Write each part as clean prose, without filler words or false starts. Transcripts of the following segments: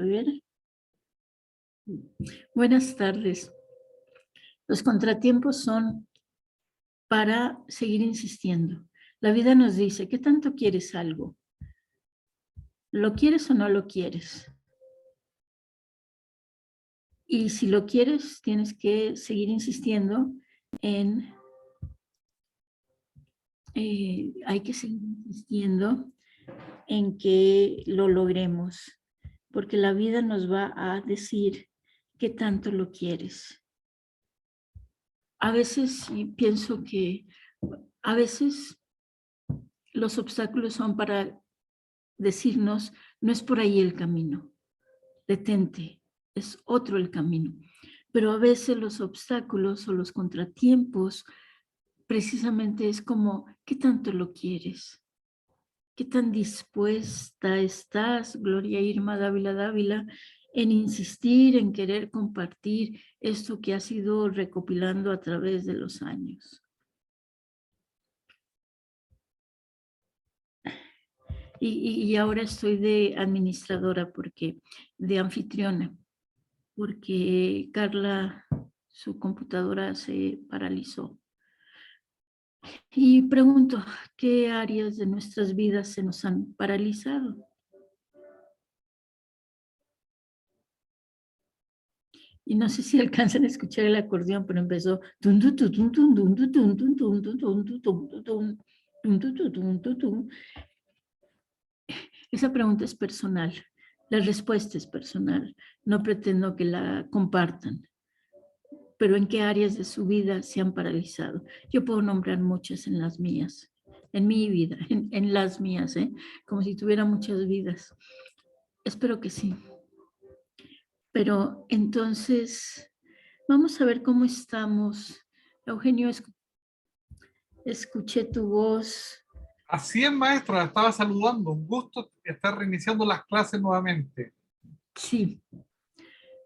ver. Buenas tardes. Los contratiempos son para seguir insistiendo. La vida nos dice, ¿qué tanto quieres algo? ¿Lo quieres o no lo quieres? Y si lo quieres, tienes que seguir insistiendo en... hay que seguir insistiendo en que lo logremos, porque la vida nos va a decir qué tanto lo quieres. A veces pienso que a veces los obstáculos son para decirnos, no es por ahí el camino, detente, es otro el camino. Pero a veces los obstáculos o los contratiempos precisamente es como, ¿qué tanto lo quieres? ¿Qué tan dispuesta estás, Gloria Irma Dávila, en insistir, en querer compartir esto que has ido recopilando a través de los años? Y ahora estoy de administradora, de anfitriona, porque Carla, su computadora se paralizó. Y pregunto, ¿qué áreas de nuestras vidas se nos han paralizado? Y no sé si alcanzan a escuchar el acordeón, pero empezó... Esa pregunta es personal, la respuesta es personal, no pretendo que la compartan, pero ¿en qué áreas de su vida se han paralizado? Yo puedo nombrar muchas en las mías, en mi vida, en las mías, como si tuviera muchas vidas. Espero que sí. Pero entonces, vamos a ver cómo estamos. Eugenio, escuché tu voz. Así es, maestra, estaba saludando. Un gusto estar reiniciando las clases nuevamente. Sí,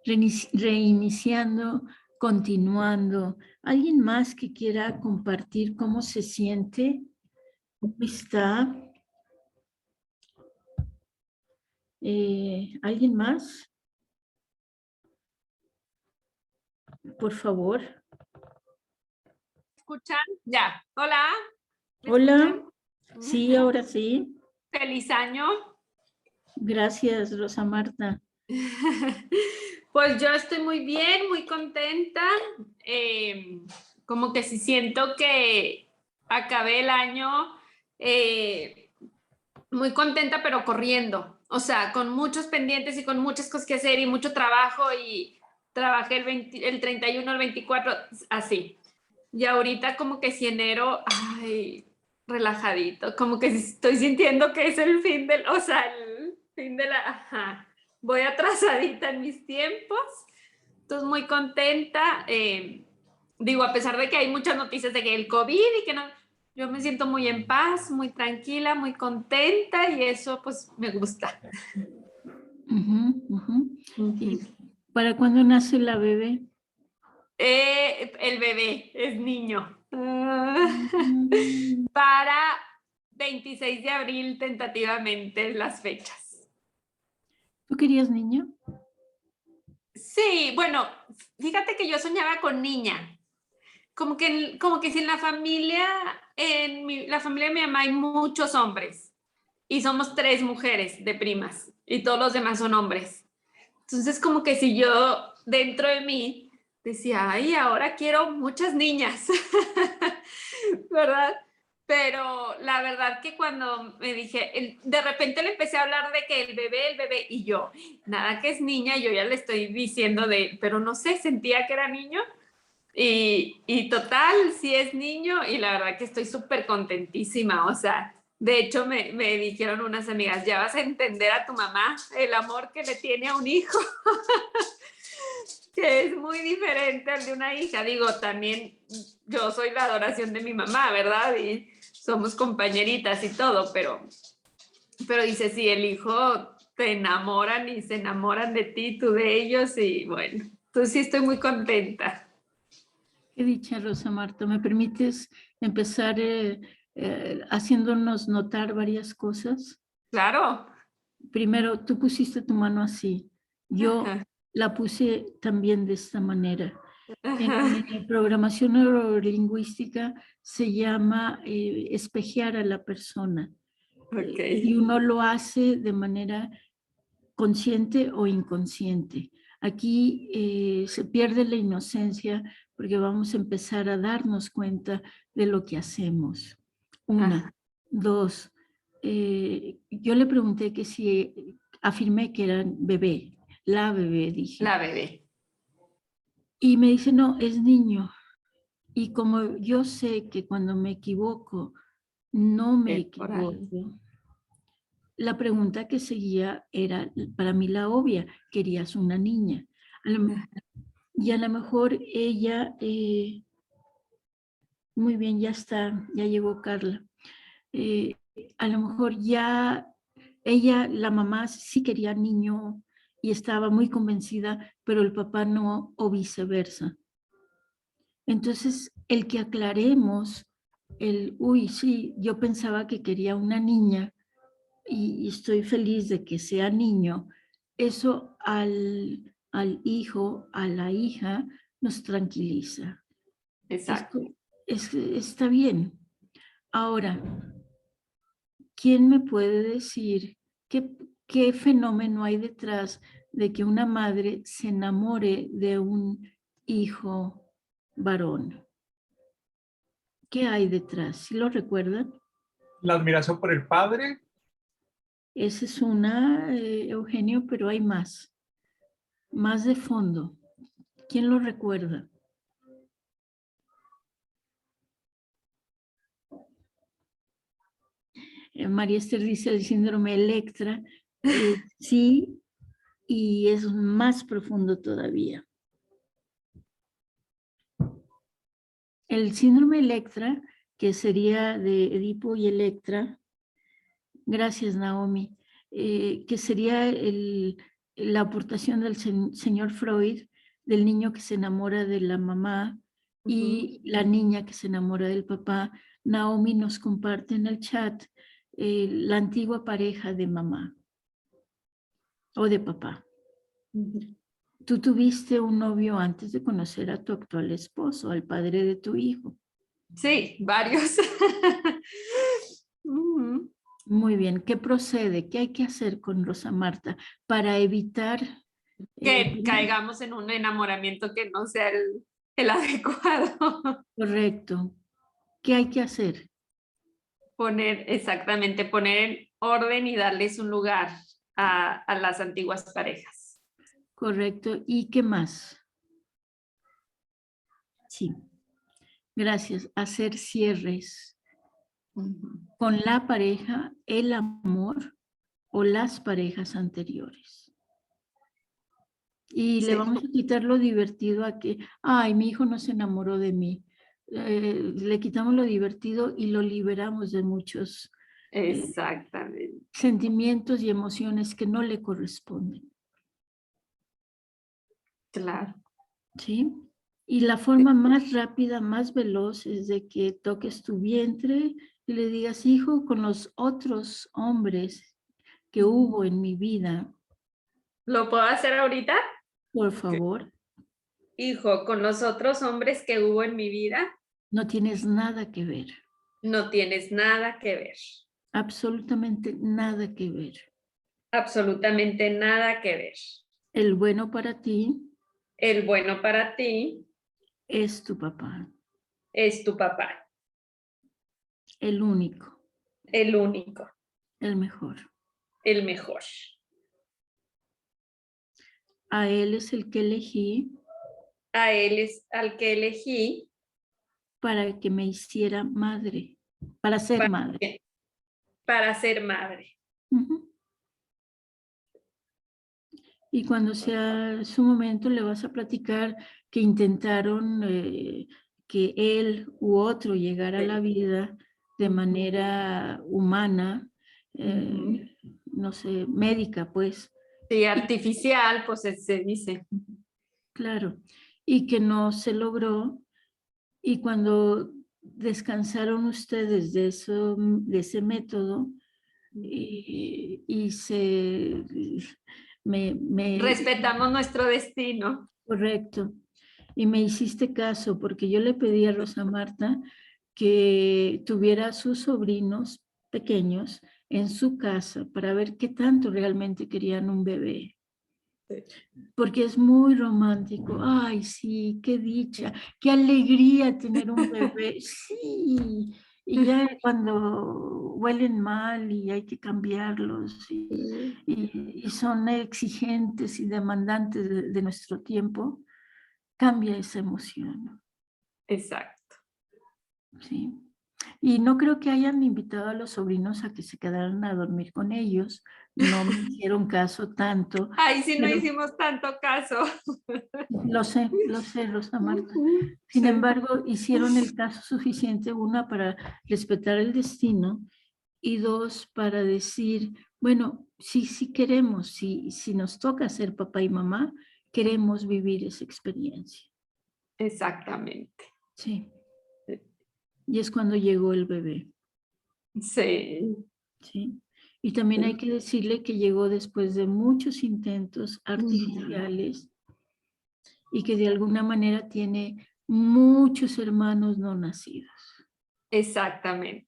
reiniciando, continuando. ¿Alguien más que quiera compartir cómo se siente? ¿Cómo está? ¿Alguien más? Por favor. ¿Escuchan? Ya. Hola. Hola. ¿Escuchan? Sí, ahora sí. Feliz año. Gracias, Rosa Marta. Pues yo estoy muy bien, muy contenta. Como que sí siento que acabé el año muy contenta, pero corriendo. O sea, con muchos pendientes y con muchas cosas que hacer y mucho trabajo. Y trabajé el 31, el 24, así. Y ahorita como que si enero, ay, relajadito, como que estoy sintiendo que es el fin del, o sea, el fin de la, ajá. Voy atrasadita en mis tiempos, entonces muy contenta. Digo, a pesar de que hay muchas noticias de que el COVID y que no, yo me siento muy en paz, muy tranquila, muy contenta y eso pues me gusta. ¿Y para cuándo nace la bebé? El bebé es niño. Para 26 de abril tentativamente las fechas. ¿Tú querías niño? Sí, bueno, fíjate que yo soñaba con niña. Como que si en la familia, la familia de mi mamá hay muchos hombres y somos 3 mujeres de primas y todos los demás son hombres. Entonces como que si yo dentro de mí decía, ay, ahora quiero muchas niñas, ¿verdad? Pero la verdad que cuando me dije, de repente le empecé a hablar de que el bebé, y yo, nada que es niña, yo ya le estoy diciendo pero no sé, sentía que era niño. Y total, sí es niño y la verdad que estoy súper contentísima, o sea, de hecho me dijeron unas amigas, ya vas a entender a tu mamá el amor que le tiene a un hijo, que es muy diferente al de una hija. Digo, también yo soy la adoración de mi mamá, ¿verdad? Y somos compañeritas y todo, pero dice, sí, el hijo te enamoran y se enamoran de ti, tú de ellos y bueno, entonces sí estoy muy contenta. Qué dicha, Rosa Marta. ¿Me permites empezar haciéndonos notar varias cosas? Claro. Primero, tú pusiste tu mano así. Yo Ajá. la puse también de esta manera. Ajá. En programación neurolingüística se llama espejear a la persona. Ok. Y uno lo hace de manera consciente o inconsciente. Aquí se pierde la inocencia porque vamos a empezar a darnos cuenta de lo que hacemos. Una. Ajá. Dos, yo le pregunté que si afirmé que era bebé, la bebé, dije. La bebé. Y me dice, no, es niño. Y como yo sé que cuando me equivoco, no me Es por algo. equivoco, la pregunta que seguía era para mí la obvia, querías una niña. Y a lo mejor ella, muy bien, ya está, ya llegó Carla. A lo mejor ya ella, la mamá sí quería niño y estaba muy convencida, pero el papá no, o viceversa. Entonces, el que aclaremos uy, sí, yo pensaba que quería una niña y estoy feliz de que sea niño, eso al hijo, a la hija, nos tranquiliza. Exacto. Está bien. Ahora, ¿quién me puede decir qué fenómeno hay detrás de que una madre se enamore de un hijo varón? ¿Qué hay detrás? ¿Sí lo recuerdan? La admiración por el padre, Esa es una, Eugenio, pero hay más de fondo. ¿Quién lo recuerda? María Esther dice el síndrome Electra. Sí, y es más profundo todavía. El síndrome Electra, que sería de Edipo y Electra, gracias Naomi, que sería la aportación del señor Freud, del niño que se enamora de la mamá y la niña que se enamora del papá. Naomi nos comparte en el chat la antigua pareja de mamá o de papá. Tú tuviste un novio antes de conocer a tu actual esposo, al padre de tu hijo. Sí, varios. Muy bien, ¿qué procede? ¿Qué hay que hacer con Rosa Marta para evitar Que caigamos en un enamoramiento que no sea el adecuado? correcto? ¿Qué hay que hacer? Exactamente, poner en orden y darles un lugar a las antiguas parejas. Correcto. ¿Y qué más? Sí. Gracias. Hacer cierres con la pareja, el amor o las parejas anteriores. Y le Sí. vamos a quitar lo divertido a que, ay, mi hijo no se enamoró de mí. Le quitamos lo divertido y lo liberamos de muchos Exactamente. sentimientos y emociones que no le corresponden. Claro. ¿Sí? Y la forma más rápida, más veloz es de que toques tu vientre y le digas, hijo, con los otros hombres que hubo en mi vida, ¿Lo puedo hacer ahorita? por favor, Hijo, con los otros hombres que hubo en mi vida, no tienes nada que ver, no tienes nada que ver. absolutamente nada que ver. Absolutamente nada que ver. El bueno para ti El bueno para ti es tu papá, es tu papá, el único, el único, el mejor. el mejor. A él es el que elegí A él es al que elegí para que me hiciera madre, para ser madre. para ser madre. Uh-huh. Y cuando sea su momento le vas a platicar que intentaron que él u otro llegara a la vida de manera humana, no sé, médica pues. Sí, artificial, pues se dice. Claro, y que no se logró. Y cuando descansaron ustedes de ese método y se me Respetamos nuestro destino. correcto. Y me hiciste caso porque yo le pedí a Rosa Marta que tuviera a sus sobrinos pequeños en su casa para ver qué tanto realmente querían un bebé. Porque es muy romántico. Ay, sí, qué dicha, qué alegría tener un bebé. Sí. Y ya cuando huelen mal y hay que cambiarlos y son exigentes y demandantes de nuestro tiempo, cambia esa emoción. Exacto. Sí. Y no creo que hayan invitado a los sobrinos a que se quedaran a dormir con ellos. No me hicieron caso tanto. Ay, sí, no pero hicimos tanto caso. lo sé, Rosa Marta. Sin Sí. embargo, hicieron el caso suficiente, una, para respetar el destino y dos, para decir, bueno, sí queremos, si nos toca ser papá y mamá, queremos vivir esa experiencia. Exactamente. Sí. Y es cuando llegó el bebé. Sí. Sí. Y también hay que decirle que llegó después de muchos intentos artificiales y que de alguna manera tiene muchos hermanos no nacidos. Exactamente.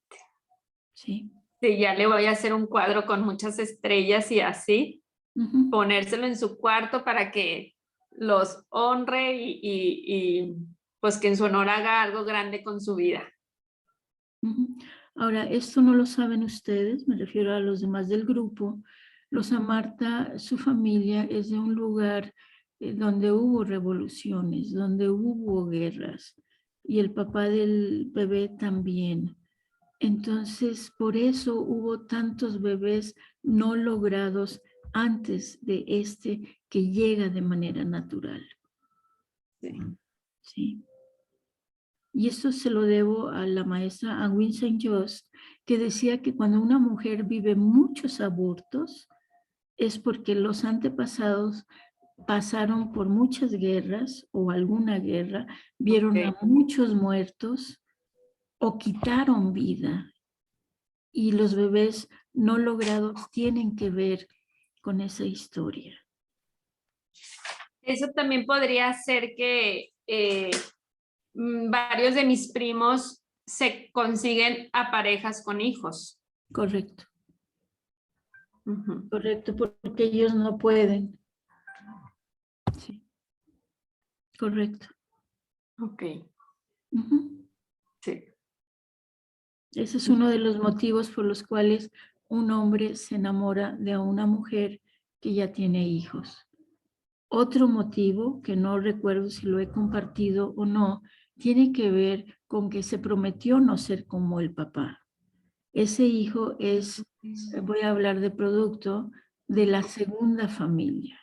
Sí. Sí, ya le voy a hacer un cuadro con muchas estrellas y así, Ujú. ponérselo en su cuarto para que los honre y pues que en su honor haga algo grande con su vida. Ujú. Ahora, esto no lo saben ustedes, me refiero a los demás del grupo. Rosa Marta, su familia es de un lugar donde hubo revoluciones, donde hubo guerras, y el papá del bebé también. Entonces, por eso hubo tantos bebés no logrados antes de este que llega de manera natural. Sí. Sí. Y esto se lo debo a la maestra Anne Saint-Just, que decía que cuando una mujer vive muchos abortos es porque los antepasados pasaron por muchas guerras o alguna guerra, vieron a muchos muertos o quitaron vida. Y los bebés no logrados tienen que ver con esa historia. Eso también podría ser que varios de mis primos se consiguen a parejas con hijos. Correcto, Ujú. correcto, porque ellos no pueden. Sí, correcto. Ok, Ujú. sí. Ese es uno de los motivos por los cuales un hombre se enamora de una mujer que ya tiene hijos. Otro motivo, que no recuerdo si lo he compartido o no, tiene que ver con que se prometió no ser como el papá. Ese hijo es, voy a hablar de producto, de la segunda familia.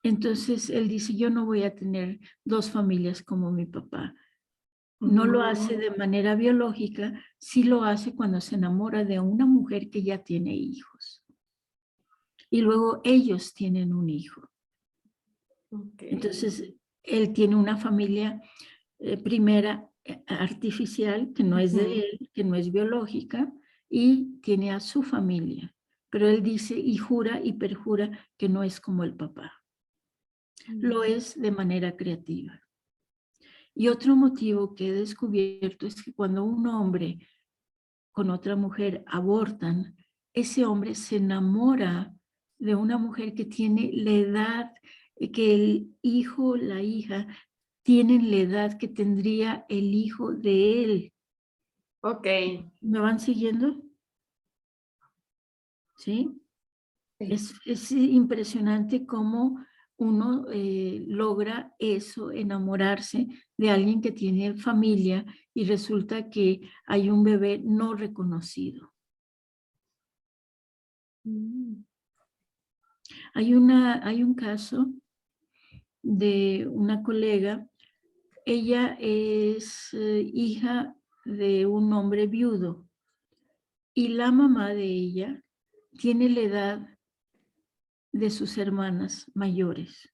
Entonces él dice, yo no voy a tener dos familias como mi papá. No lo hace de manera biológica, sí lo hace cuando se enamora de una mujer que ya tiene hijos. Y luego ellos tienen un hijo. Okay. Entonces, él tiene una familia primera artificial, que no es de él, que no es biológica, y tiene a su familia. Pero él dice y jura y perjura que no es como el papá. Lo es de manera creativa. Y otro motivo que he descubierto es que cuando un hombre con otra mujer abortan, ese hombre se enamora de una mujer que tiene la edad, que el hijo, la hija, tienen la edad que tendría el hijo de él. Ok. ¿Me van siguiendo? ¿Sí? Es impresionante cómo uno logra eso, enamorarse de alguien que tiene familia y resulta que hay un bebé no reconocido. Hay un caso de una colega, ella es hija de un hombre viudo y la mamá de ella tiene la edad de sus hermanas mayores.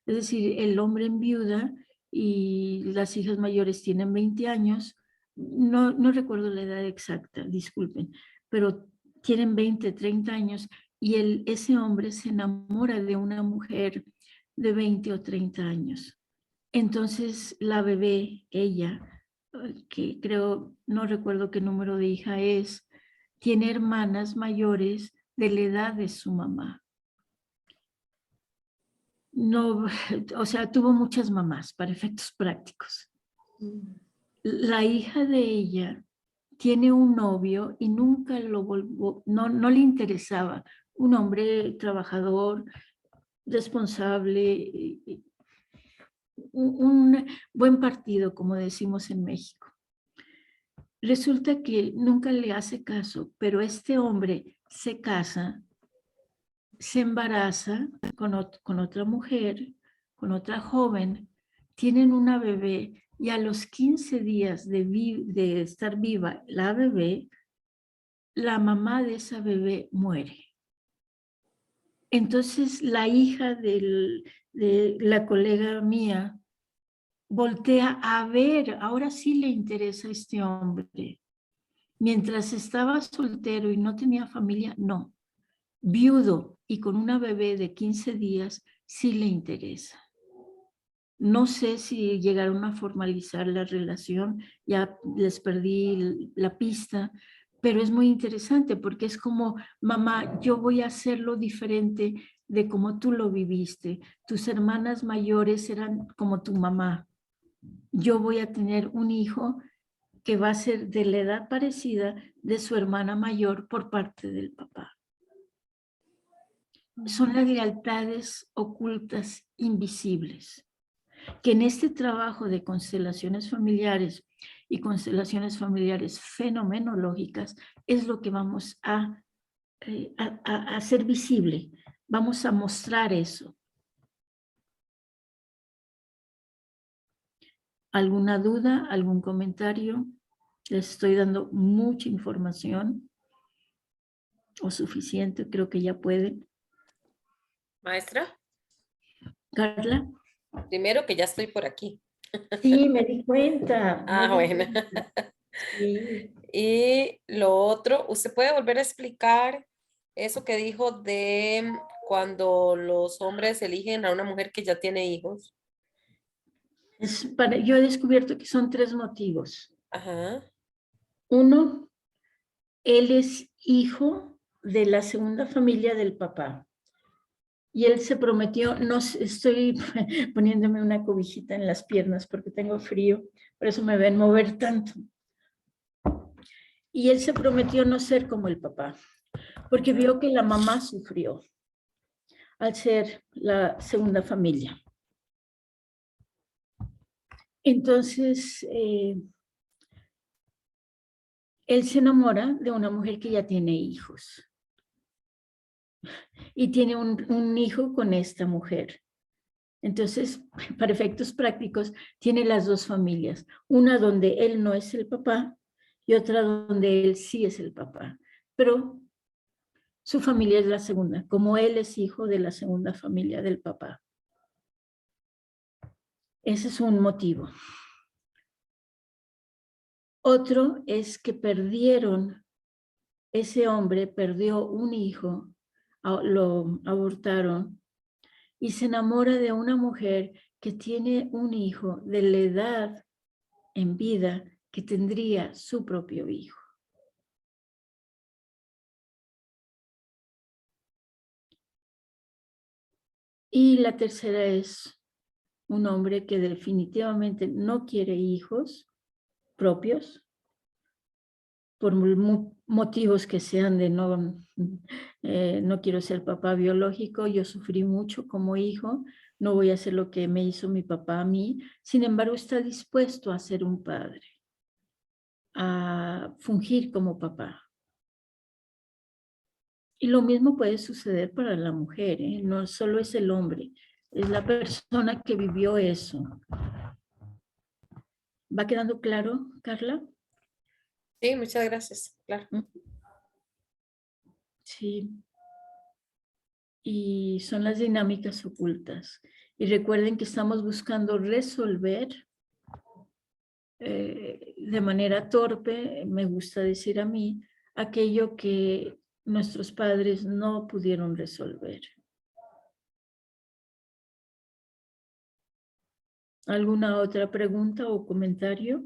Es decir, el hombre enviuda y las hijas mayores tienen 20 años, no recuerdo la edad exacta, disculpen, pero tienen 20, 30 años y ese hombre se enamora de una mujer de 20 o 30 años. Entonces la bebé, ella, que creo, no recuerdo qué número de hija es, tiene hermanas mayores de la edad de su mamá. No, o sea, tuvo muchas mamás para efectos prácticos. La hija de ella tiene un novio y nunca lo volvió, no le interesaba. Un hombre trabajador, responsable, un buen partido, como decimos en México. Resulta que nunca le hace caso, pero este hombre se casa, se embaraza con otra mujer, con otra joven, tienen una bebé y a los 15 días de estar viva la bebé, la mamá de esa bebé muere. Entonces la hija de la colega mía voltea a ver, ahora sí le interesa a este hombre. Mientras estaba soltero y no tenía familia, no. Viudo y con una bebé de 15 días, sí le interesa. No sé si llegaron a formalizar la relación, ya les perdí la pista, pero es muy interesante porque es como, mamá, yo voy a hacerlo diferente de como tú lo viviste. Tus hermanas mayores eran como tu mamá. Yo voy a tener un hijo que va a ser de la edad parecida de su hermana mayor por parte del papá. Son las lealtades ocultas, invisibles, que en este trabajo de constelaciones familiares y constelaciones familiares fenomenológicas es lo que vamos a hacer visible. Vamos a mostrar eso. ¿Alguna duda? ¿Algún comentario? Les estoy dando mucha información o suficiente, creo que ya pueden. Maestra, Carla. primero que ya estoy por aquí. Sí, me di cuenta. Ah, bueno. Sí. Y lo otro, ¿usted puede volver a explicar eso que dijo de cuando los hombres eligen a una mujer que ya tiene hijos? Yo he descubierto que son 3 motivos. Ajá. Uno, él es hijo de la segunda familia del papá. Y él se prometió, no estoy poniéndome una cobijita en las piernas porque tengo frío, por eso me ven mover tanto. Y él se prometió no ser como el papá, porque vio que la mamá sufrió al ser la segunda familia. Entonces, él se enamora de una mujer que ya tiene hijos. Y tiene un hijo con esta mujer. Entonces, para efectos prácticos, tiene las 2 familias. Una donde él no es el papá y otra donde él sí es el papá. Pero su familia es la segunda, como él es hijo de la segunda familia del papá. Ese es un motivo. Otro es que ese hombre perdió un hijo, lo abortaron, y se enamora de una mujer que tiene un hijo de la edad en vida que tendría su propio hijo. Y la tercera es un hombre que definitivamente no quiere hijos propios, por motivos que sean de no quiero ser papá biológico, yo sufrí mucho como hijo, no voy a hacer lo que me hizo mi papá a mí, sin embargo está dispuesto a ser un padre, a fungir como papá. Y lo mismo puede suceder para la mujer, ¿eh? No solo es el hombre, es la persona que vivió eso. ¿Va quedando claro, Carla? Sí, muchas gracias. Claro. Sí. Y son las dinámicas ocultas. Y recuerden que estamos buscando resolver de manera torpe, me gusta decir a mí, aquello que nuestros padres no pudieron resolver. ¿Alguna otra pregunta o comentario?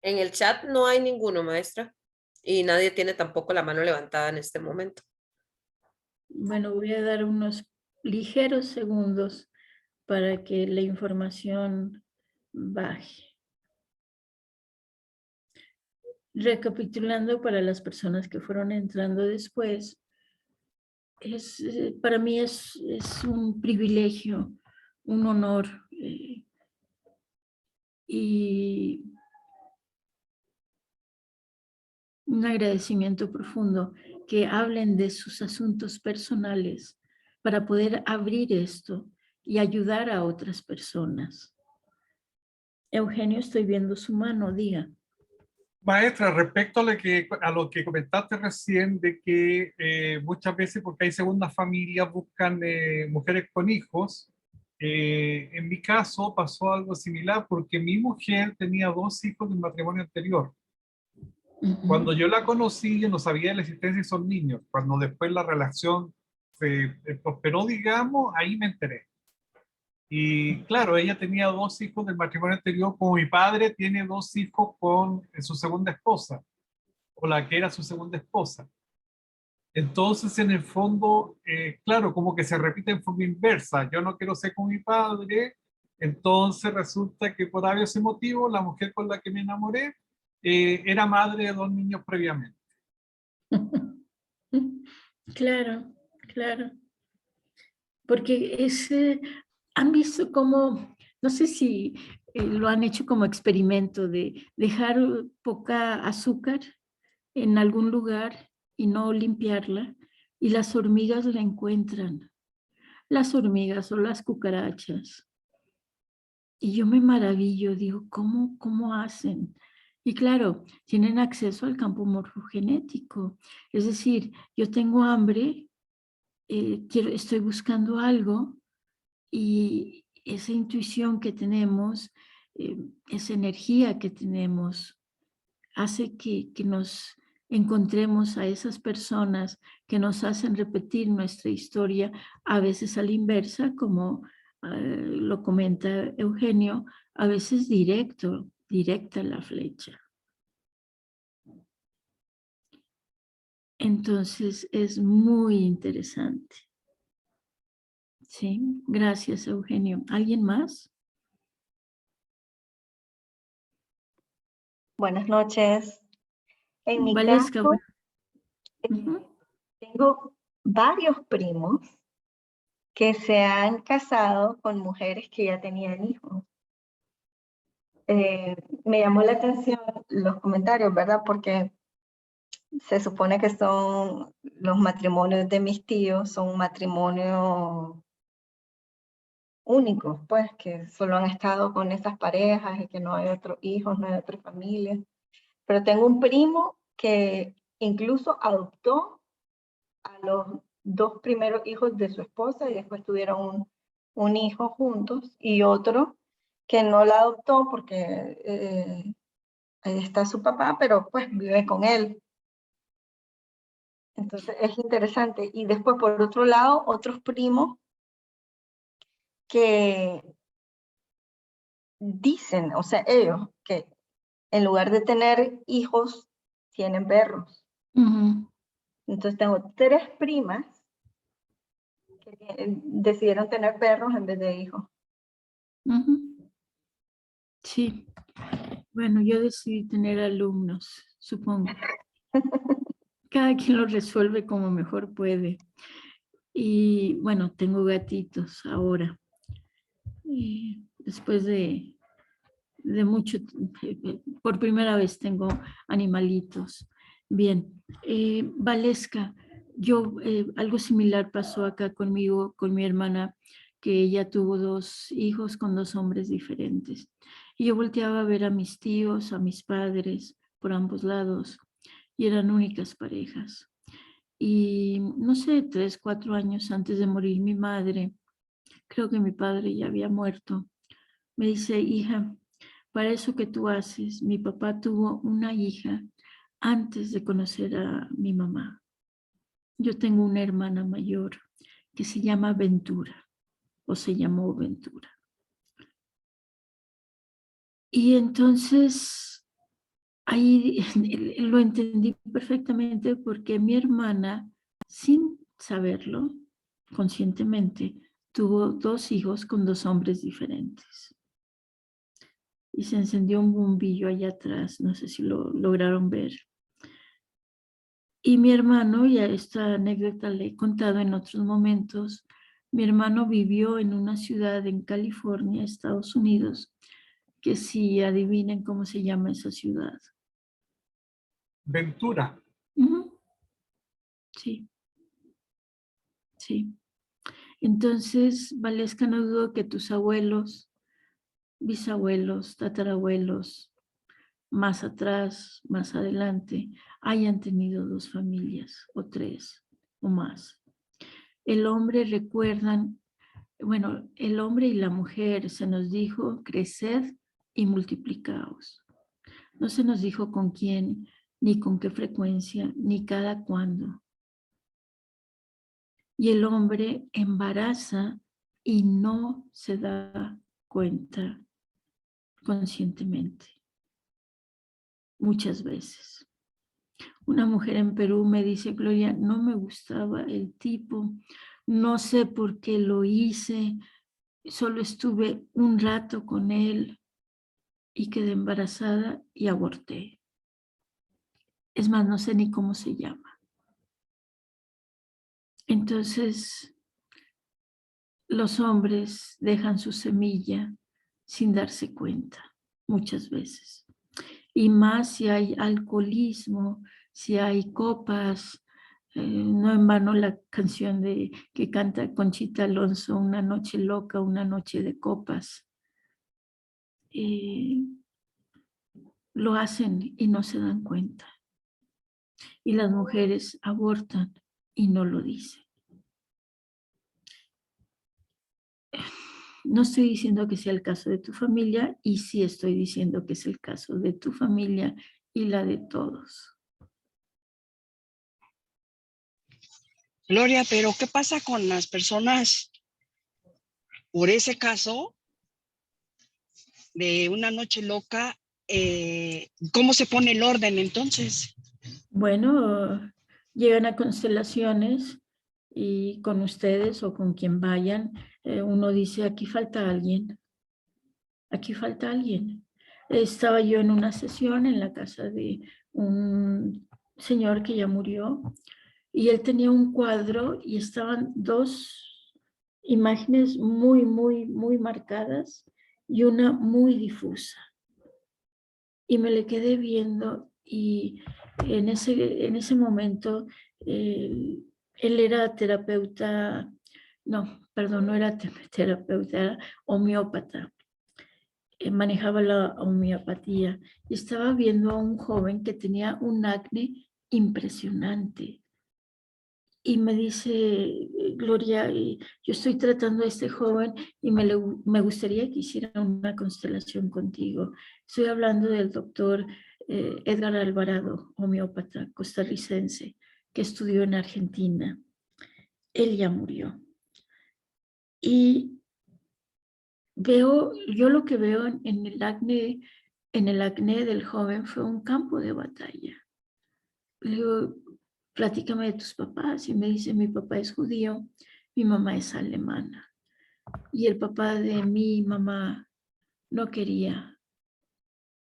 En el chat no hay ninguno, maestra. Y nadie tiene tampoco la mano levantada en este momento. Bueno, voy a dar unos ligeros segundos para que la información baje. Recapitulando para las personas que fueron entrando después, para mí es un privilegio, un honor y un agradecimiento profundo que hablen de sus asuntos personales para poder abrir esto y ayudar a otras personas. Eugenio, estoy viendo su mano, diga. Maestra, respecto a lo que comentaste recién, de que muchas veces, porque hay segundas familias, buscan mujeres con hijos, en mi caso pasó algo similar porque mi mujer tenía 2 hijos del matrimonio anterior. Cuando yo la conocí, yo no sabía de la existencia de esos niños. Cuando después la relación se prosperó, digamos, ahí me enteré. Y claro, ella tenía 2 hijos del matrimonio anterior, como mi padre tiene 2 hijos con su segunda esposa, o la que era su segunda esposa. Entonces, en el fondo, claro, como que se repite en forma inversa. Yo no quiero ser como mi padre, entonces resulta que por ese motivo, la mujer con la que me enamoré era madre de 2 niños previamente. Claro, claro. Porque han visto cómo, no sé si lo han hecho como experimento de dejar poca azúcar en algún lugar y no limpiarla, y las hormigas la encuentran, las hormigas o las cucarachas. Y yo me maravillo, digo, ¿cómo hacen? Y claro, tienen acceso al campo morfogenético. Es decir, yo tengo hambre, estoy buscando algo y esa intuición que tenemos, esa energía que tenemos, hace que nos encontremos a esas personas que nos hacen repetir nuestra historia, a veces a la inversa, como lo comenta Eugenio, a veces directa la flecha. Entonces es muy interesante. Sí, gracias Eugenio. ¿Alguien más? Buenas noches. En mi Valesca, caso, bueno. tengo varios primos que se han casado con mujeres que ya tenían hijos. Me llamó la atención los comentarios, ¿verdad? Porque se supone que son los matrimonios de mis tíos, son matrimonios únicos, pues, que solo han estado con esas parejas y que no hay otros hijos, no hay otra familia. Pero tengo un primo que incluso adoptó a los 2 primeros hijos de su esposa y después tuvieron un hijo juntos, y otro que no la adoptó porque ahí está su papá, pero pues vive con él. Entonces es interesante. Y después, por otro lado, otros primos que dicen, o sea, ellos, que en lugar de tener hijos, tienen perros. Entonces tengo 3 primas que decidieron tener perros en vez de hijos. Sí. Bueno, yo decidí tener alumnos, supongo. Cada quien lo resuelve como mejor puede. Y bueno, tengo gatitos ahora. Y después de mucho, por primera vez tengo animalitos. Bien, Valesca, algo similar pasó acá conmigo, con mi hermana, que ella tuvo 2 hijos con 2 hombres diferentes. Y yo volteaba a ver a mis tíos, a mis padres, por ambos lados, y eran únicas parejas. Y no sé, 3, 4 años antes de morir mi madre, creo que mi padre ya había muerto, me dice, hija, para eso que tú haces, mi papá tuvo una hija antes de conocer a mi mamá. Yo tengo una hermana mayor que se llama Ventura, o se llamó Ventura. Y entonces ahí lo entendí perfectamente porque mi hermana, sin saberlo, conscientemente, tuvo 2 hijos con 2 hombres diferentes. Y se encendió un bombillo allá atrás, no sé si lo lograron ver. Y mi hermano, ya esta anécdota le he contado en otros momentos, mi hermano vivió en una ciudad en California, Estados Unidos, que si adivinen cómo se llama esa ciudad. Ventura. Ujú. Sí, sí. Entonces, Valesca, no dudo que tus abuelos, bisabuelos, tatarabuelos, más atrás, más adelante, hayan tenido 2 familias o 3 o más. El hombre recuerdan, bueno, el hombre y la mujer se nos dijo creced y multiplicaos. No se nos dijo con quién, ni con qué frecuencia, ni cada cuándo. Y el hombre embaraza y no se da cuenta conscientemente. Muchas veces. Una mujer en Perú me dice, Gloria, no me gustaba el tipo, no sé por qué lo hice, solo estuve un rato con él y quedé embarazada y aborté. Es más, no sé ni cómo se llama. Entonces, los hombres dejan su semilla sin darse cuenta, muchas veces. Y más si hay alcoholismo, si hay copas, no en vano la canción que canta Conchita Alonso, Una noche loca, una noche de copas. Lo hacen y no se dan cuenta. Y las mujeres abortan y no lo dicen. No estoy diciendo que sea el caso de tu familia y sí estoy diciendo que es el caso de tu familia y la de todos. Gloria, pero ¿qué pasa con las personas por ese caso de una noche loca? ¿Cómo se pone el orden entonces? Bueno, llegan a constelaciones y con ustedes o con quien vayan, uno dice, aquí falta alguien, aquí falta alguien. Estaba yo en una sesión en la casa de un señor que ya murió y él tenía un cuadro y estaban 2 imágenes muy marcadas y una muy difusa. Y me le quedé viendo y en ese momento él era terapeuta, no, perdón, no era terapeuta, era homeópata. Manejaba la homeopatía y estaba viendo a un joven que tenía un acné impresionante. Y me dice, Gloria, yo estoy tratando a este joven y me gustaría que hiciera una constelación contigo. Estoy hablando del doctor Edgar Alvarado, homeópata costarricense, que estudió en Argentina. Él ya murió. Y yo lo que veo en el acné del joven fue un campo de batalla. Le digo, platícame de tus papás. Y me dice, mi papá es judío, mi mamá es alemana. Y el papá de mi mamá no quería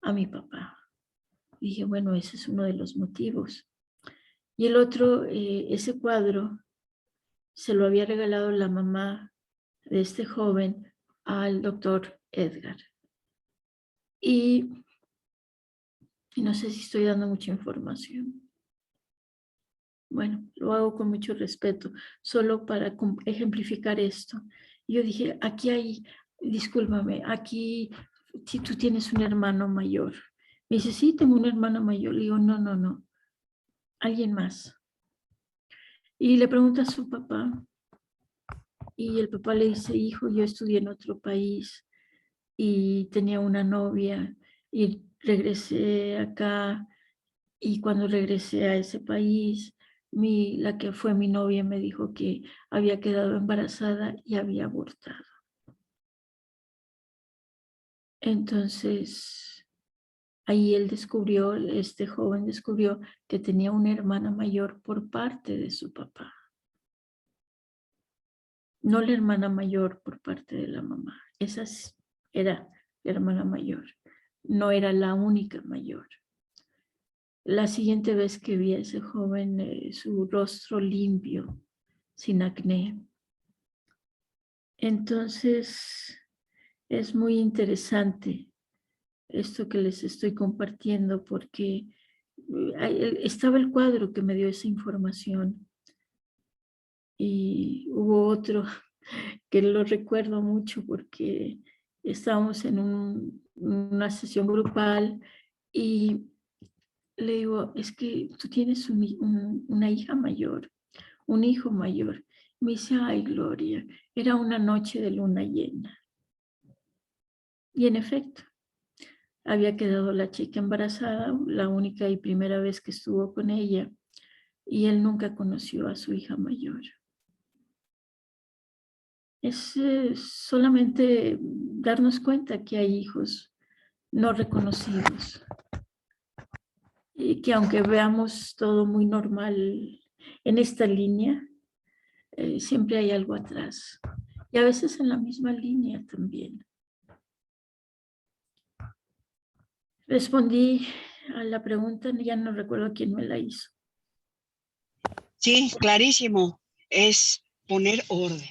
a mi papá. Y dije, bueno, ese es uno de los motivos. Y el otro, ese cuadro, se lo había regalado la mamá de este joven al doctor Edgar. Y no sé si estoy dando mucha información. Bueno, lo hago con mucho respeto, solo para ejemplificar esto. Yo dije, aquí hay, discúlpame, aquí, si tú tienes un hermano mayor. Me dice, sí, tengo un hermano mayor. Le digo, no, alguien más. Y le pregunta a su papá, y el papá le dice, hijo, yo estudié en otro país y tenía una novia y regresé acá Y cuando regresé a ese país, la que fue mi novia me dijo que había quedado embarazada y había abortado. Entonces, ahí este joven descubrió que tenía una hermana mayor por parte de su papá. No la hermana mayor por parte de la mamá. Esa era la hermana mayor. No era la única mayor. La siguiente vez que vi a ese joven, su rostro limpio, sin acné. Entonces, es muy interesante esto que les estoy compartiendo porque estaba el cuadro que me dio esa información y hubo otro que lo recuerdo mucho porque estábamos en una sesión grupal y le digo, es que tú tienes una hija mayor, un hijo mayor. Me dice, ay, Gloria, era una noche de luna llena. Y en efecto, había quedado la chica embarazada, la única y primera vez que estuvo con ella, y él nunca conoció a su hija mayor. Es solamente darnos cuenta que hay hijos no reconocidos y que aunque veamos todo muy normal en esta línea, siempre hay algo atrás y a veces en la misma línea también. Respondí a la pregunta, ya no recuerdo quién me la hizo. Sí, clarísimo. Es poner orden.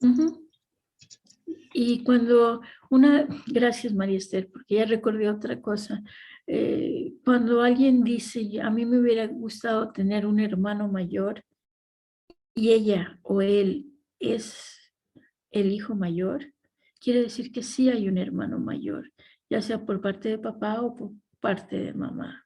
Uh-huh. Y gracias María Esther, porque ya recordé otra cosa. Cuando alguien dice, a mí me hubiera gustado tener un hermano mayor y ella o él es el hijo mayor, quiere decir que sí hay un hermano mayor, ya sea por parte de papá o por parte de mamá.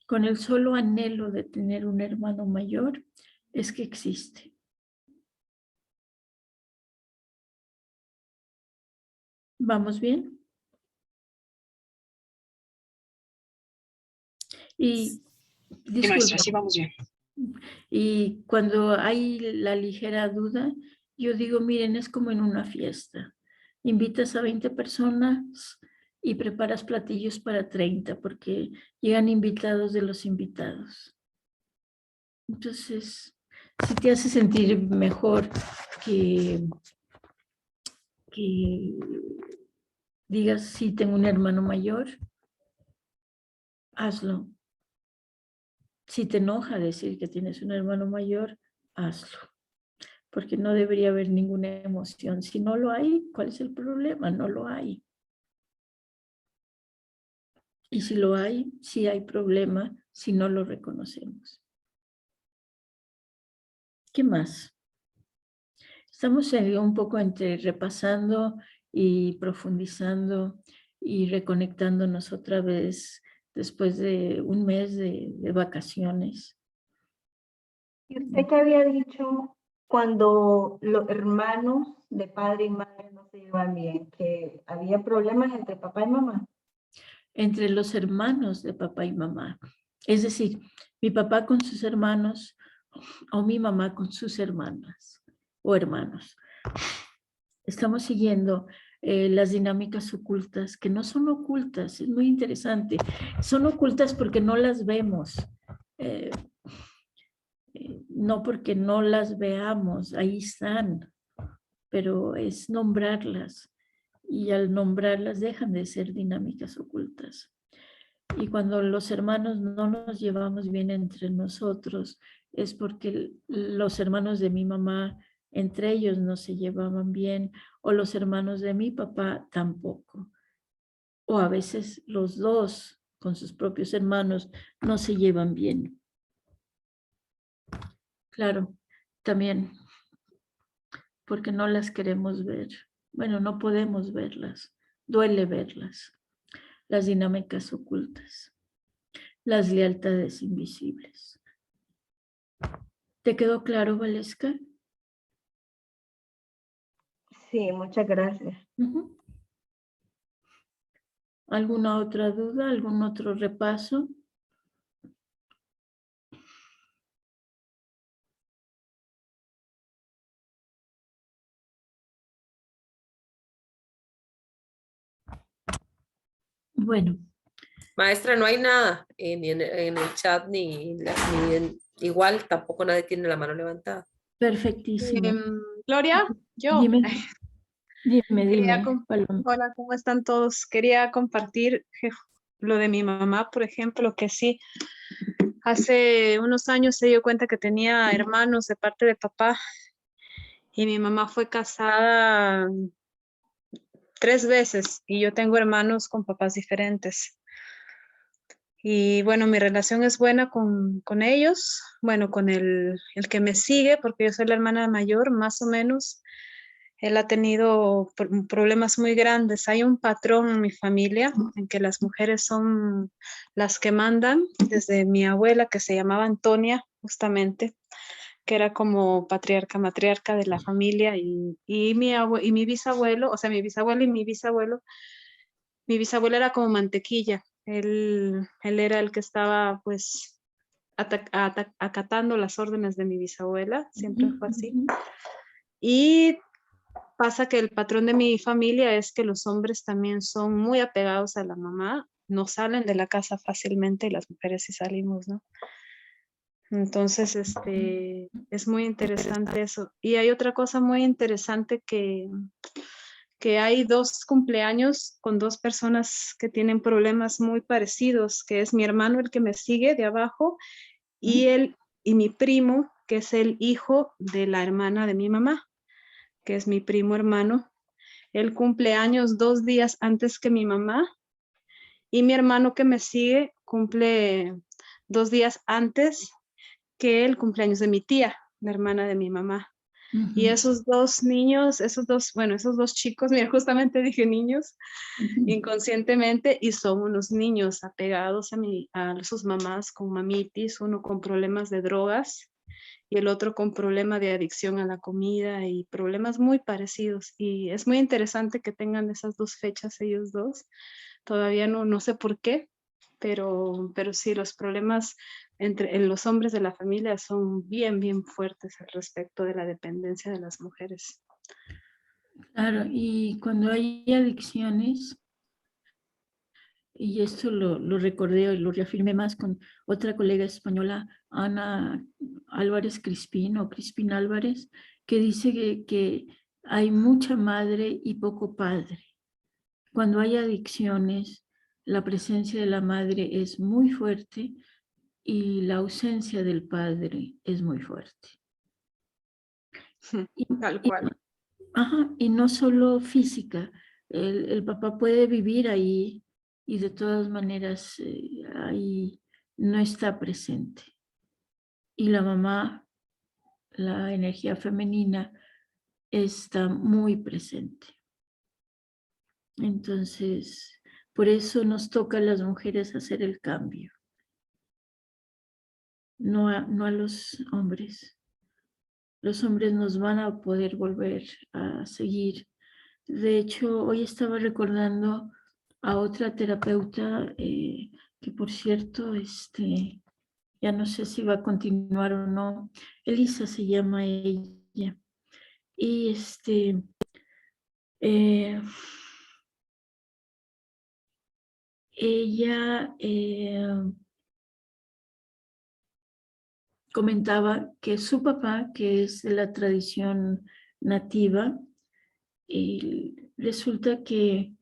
Con el solo anhelo de tener un hermano mayor, es que existe. ¿Vamos bien? Y Sí, maestra, disculpa, sí, vamos bien. y cuando hay la ligera duda, yo digo, miren, es como en una fiesta. Invitas a 20 personas y preparas platillos para 30 porque llegan invitados de los invitados. Entonces, si te hace sentir mejor que digas, sí, tengo un hermano mayor, hazlo. Si te enoja decir que tienes un hermano mayor, hazlo. Porque no debería haber ninguna emoción. Si no lo hay, ¿cuál es el problema? No lo hay. Y si lo hay, sí hay problema si no lo reconocemos. ¿Qué más? Estamos un poco entre repasando y profundizando y reconectándonos otra vez después de un mes de vacaciones. ¿Y usted qué había dicho cuando los hermanos de padre y madre no se llevan bien? ¿Que había problemas entre papá y mamá? Entre los hermanos de papá y mamá. Es decir, mi papá con sus hermanos o mi mamá con sus hermanas o hermanos. Estamos siguiendo las dinámicas ocultas, que no son ocultas, es muy interesante. Son ocultas porque no las vemos, no porque no las veamos, ahí están, pero es nombrarlas y al nombrarlas dejan de ser dinámicas ocultas. Y cuando los hermanos no nos llevamos bien entre nosotros, es porque los hermanos de mi mamá, entre ellos no se llevaban bien, o los hermanos de mi papá tampoco. O a veces los dos con sus propios hermanos no se llevan bien. Claro, también porque no las queremos ver. Bueno, no podemos verlas, duele verlas. Las dinámicas ocultas, las lealtades invisibles. ¿Te quedó claro, Valesca? Sí, muchas gracias. ¿Alguna otra duda? ¿Algún otro repaso? Bueno, Maestra, no hay nada ni en el chat igual tampoco nadie tiene la mano levantada. perfectísimo. Gloria, yo Dime, dime, quería, Paloma. hola, ¿cómo están todos? Quería compartir lo de mi mamá, por ejemplo, que sí, hace unos años se dio cuenta que tenía hermanos de parte de papá y mi mamá fue casada 3 veces y yo tengo hermanos con papás diferentes. Y bueno, mi relación es buena con ellos, bueno, con el que me sigue, porque yo soy la hermana mayor, más o menos. Él ha tenido problemas muy grandes. Hay un patrón en mi familia en que las mujeres son las que mandan, desde mi abuela, que se llamaba Antonia, justamente, que era como patriarca, matriarca de la familia, y mi bisabuelo, o sea, mi bisabuelo y mi bisabuelo era como mantequilla. Él era el que estaba, pues, acatando las órdenes de mi bisabuela, siempre fue así. Y pasa que el patrón de mi familia es que los hombres también son muy apegados a la mamá, no salen de la casa fácilmente y las mujeres sí salimos, ¿no? Entonces, es muy interesante eso. Y hay otra cosa muy interesante que hay 2 cumpleaños con 2 personas que tienen problemas muy parecidos, que es mi hermano, el que me sigue de abajo, y mi primo, que es el hijo de la hermana de mi mamá, que es mi primo hermano. Él cumple años 2 días antes que mi mamá, y mi hermano que me sigue cumple 2 días antes que el cumpleaños de mi tía, la hermana de mi mamá. Y esos 2 niños, esos dos chicos, mira, justamente dije niños, inconscientemente, y son unos niños apegados a sus mamás con mamitis, uno con problemas de drogas y el otro con problema de adicción a la comida y problemas muy parecidos. Y es muy interesante que tengan esas 2 fechas ellos dos. Todavía no sé por qué, pero sí, los problemas en los hombres de la familia son bien fuertes al respecto de la dependencia de las mujeres. Claro, y cuando hay adicciones, y esto lo recordé y lo reafirmé más con otra colega española, Ana Álvarez Crispín o Crispín Álvarez, que dice que hay mucha madre y poco padre. Cuando hay adicciones, la presencia de la madre es muy fuerte y la ausencia del padre es muy fuerte. Tal cual. Y no solo física, el papá puede vivir ahí y de todas maneras ahí no está presente. Y la mamá, la energía femenina, está muy presente. Entonces, por eso nos toca a las mujeres hacer el cambio, no a los hombres. Los hombres nos van a poder volver a seguir. De hecho, hoy estaba recordando a otra terapeuta que, por cierto, ya no sé si va a continuar o no. Elisa se llama ella. Y ella comentaba que su papá, que es de la tradición nativa, resulta que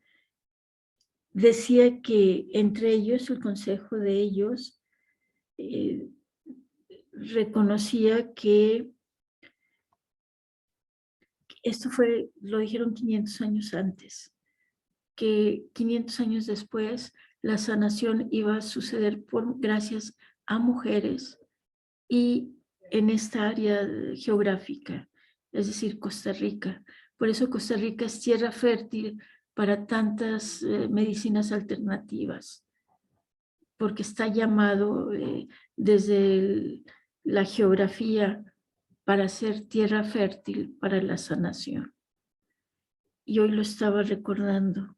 decía que entre ellos, el consejo de ellos, reconocía que esto lo dijeron 500 años antes, que 500 años después la sanación iba a suceder gracias a mujeres y en esta área geográfica, es decir, Costa Rica. Por eso Costa Rica es tierra fértil para tantas medicinas alternativas, porque está llamado desde la geografía para ser tierra fértil para la sanación. Y hoy lo estaba recordando.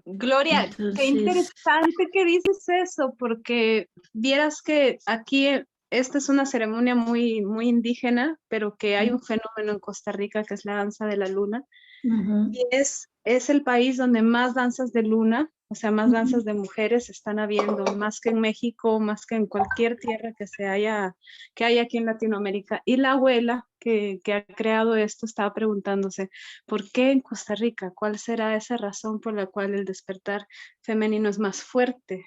Gloria, qué Entonces, interesante que dices eso, porque vieras que aquí esta es una ceremonia muy, muy indígena, pero que hay un fenómeno en Costa Rica que es la danza de la luna. ujú, Y es el país donde más danzas de luna, o sea, más danzas de mujeres están habiendo, más que en México, más que en cualquier tierra que haya aquí en Latinoamérica. Y la abuela que ha creado esto estaba preguntándose, ¿por qué en Costa Rica? ¿Cuál será esa razón por la cual el despertar femenino es más fuerte?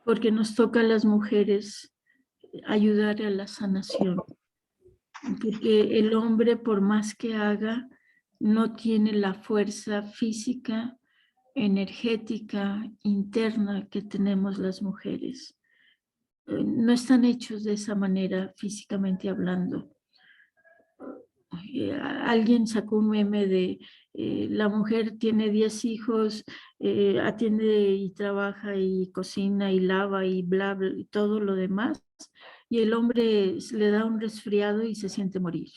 porque nos toca a las mujeres ayudar a la sanación. Porque el hombre, por más que haga, no tiene la fuerza física, energética, interna que tenemos las mujeres. No están hechos de esa manera físicamente hablando. Alguien sacó un meme de la mujer tiene 10 hijos, atiende y trabaja y cocina y lava y bla, bla, y todo lo demás, y el hombre le da un resfriado y se siente morir.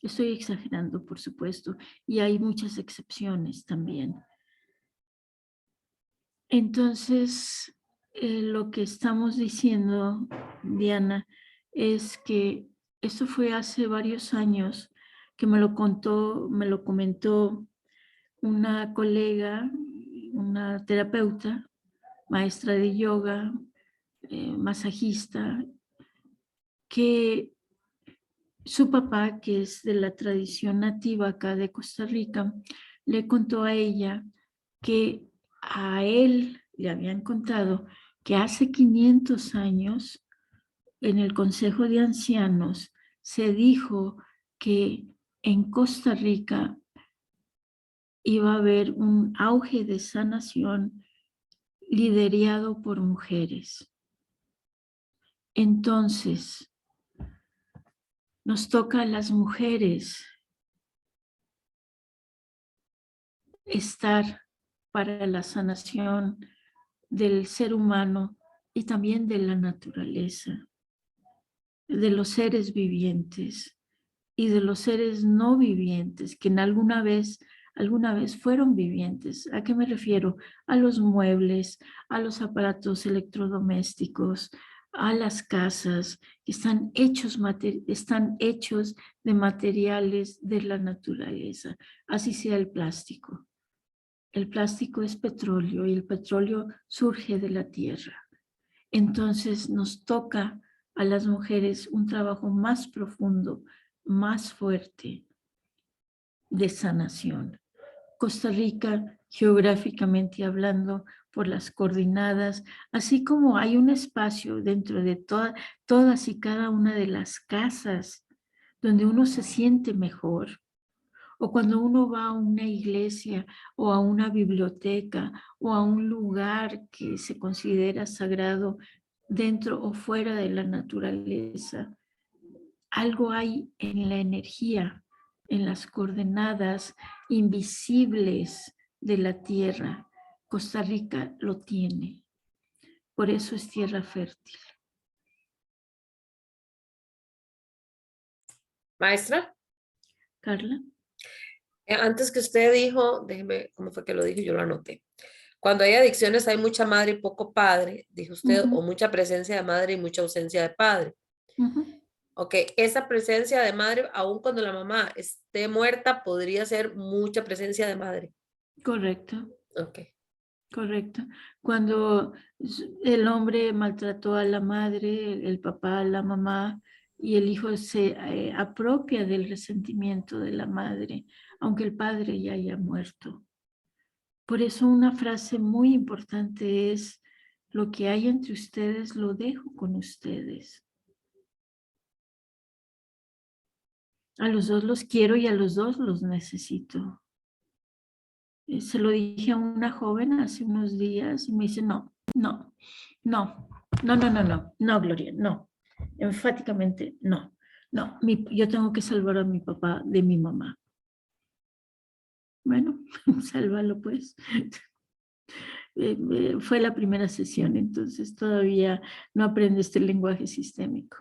Estoy exagerando, por supuesto, y hay muchas excepciones también. Entonces, lo que estamos diciendo, Diana, es que esto fue hace varios años que me lo comentó una colega, una terapeuta, maestra de yoga, masajista, que su papá, que es de la tradición nativa acá de Costa Rica, le contó a ella que a él le habían contado que hace 500 años en el Consejo de Ancianos se dijo que en Costa Rica iba a haber un auge de sanación liderado por mujeres. Entonces, nos toca a las mujeres estar para la sanación del ser humano y también de la naturaleza, de los seres vivientes y de los seres no vivientes que en alguna vez fueron vivientes. ¿A qué me refiero? A los muebles, a los aparatos electrodomésticos, a las casas que están hechos de materiales de la naturaleza, así sea el plástico. El plástico es petróleo y el petróleo surge de la tierra. Entonces nos toca a las mujeres un trabajo más profundo, más fuerte de sanación. Costa Rica, geográficamente hablando, por las coordenadas, así como hay un espacio dentro de todas y cada una de las casas donde uno se siente mejor, o cuando uno va a una iglesia o a una biblioteca o a un lugar que se considera sagrado dentro o fuera de la naturaleza, algo hay en la energía, en las coordenadas invisibles de la tierra. Costa Rica lo tiene. Por eso es tierra fértil. Maestra, Carla. antes que usted dijo, déjeme, ¿cómo fue que lo dijo? Yo lo anoté. Cuando hay adicciones hay mucha madre y poco padre, dijo usted, o mucha presencia de madre y mucha ausencia de padre. Ok, esa presencia de madre, aun cuando la mamá esté muerta, podría ser mucha presencia de madre. Correcto. Ok. Correcto. Cuando el hombre maltrató a la madre, el papá a la mamá, y el hijo se apropia del resentimiento de la madre, aunque el padre ya haya muerto. Por eso una frase muy importante es: lo que hay entre ustedes lo dejo con ustedes. A los dos los quiero y a los dos los necesito. Se lo dije a una joven hace unos días y me dice: no, Gloria, no. Enfáticamente, no. Yo tengo que salvar a mi papá de mi mamá. Bueno, sálvalo pues. Fue la primera sesión, entonces todavía no aprende este lenguaje sistémico.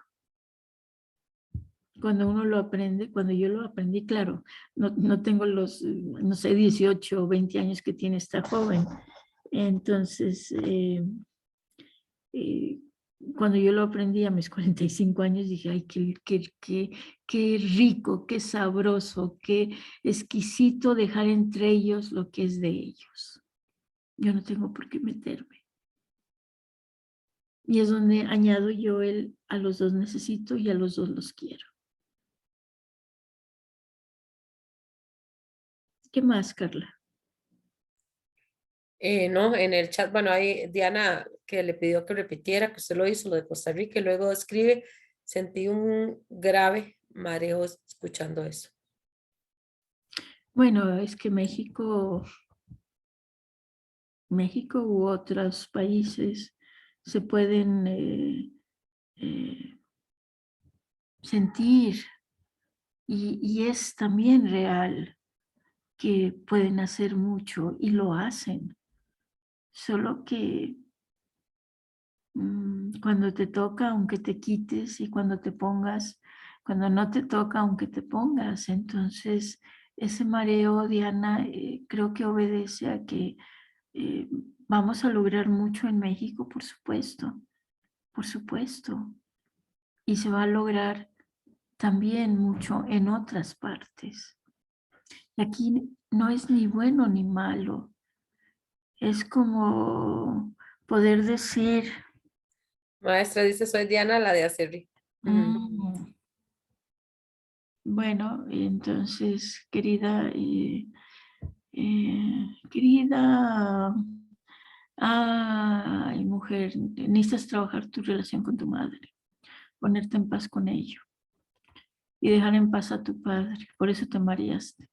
cuando uno lo aprende, cuando yo lo aprendí, claro, no tengo los, no sé, 18 o 20 años que tiene esta joven. Entonces, cuando yo lo aprendí a mis 45 años, dije, ay, qué rico, qué sabroso, qué exquisito dejar entre ellos lo que es de ellos. Yo no tengo por qué meterme. Y es donde añado yo a los dos necesito y a los dos los quiero. ¿Qué más, Carla? No, en el chat, bueno, hay Diana que le pidió que repitiera, que usted lo hizo, lo de Costa Rica, y luego escribe, sentí un grave mareo escuchando eso. Bueno, es que México u otros países se pueden sentir y es también real que pueden hacer mucho y lo hacen. Solo que cuando te toca, aunque te quites, y cuando te pongas, cuando no te toca, aunque te pongas. Entonces, ese mareo, Diana, creo que obedece a que vamos a lograr mucho en México, por supuesto, por supuesto. Y se va a lograr también mucho en otras partes. Y aquí no es ni bueno ni malo. Es como poder decir, Maestra dice, soy Diana, la de Acerri. Bueno, entonces, querida, ay, mujer, necesitas trabajar tu relación con tu madre, ponerte en paz con ello y dejar en paz a tu padre. Por eso te mareaste.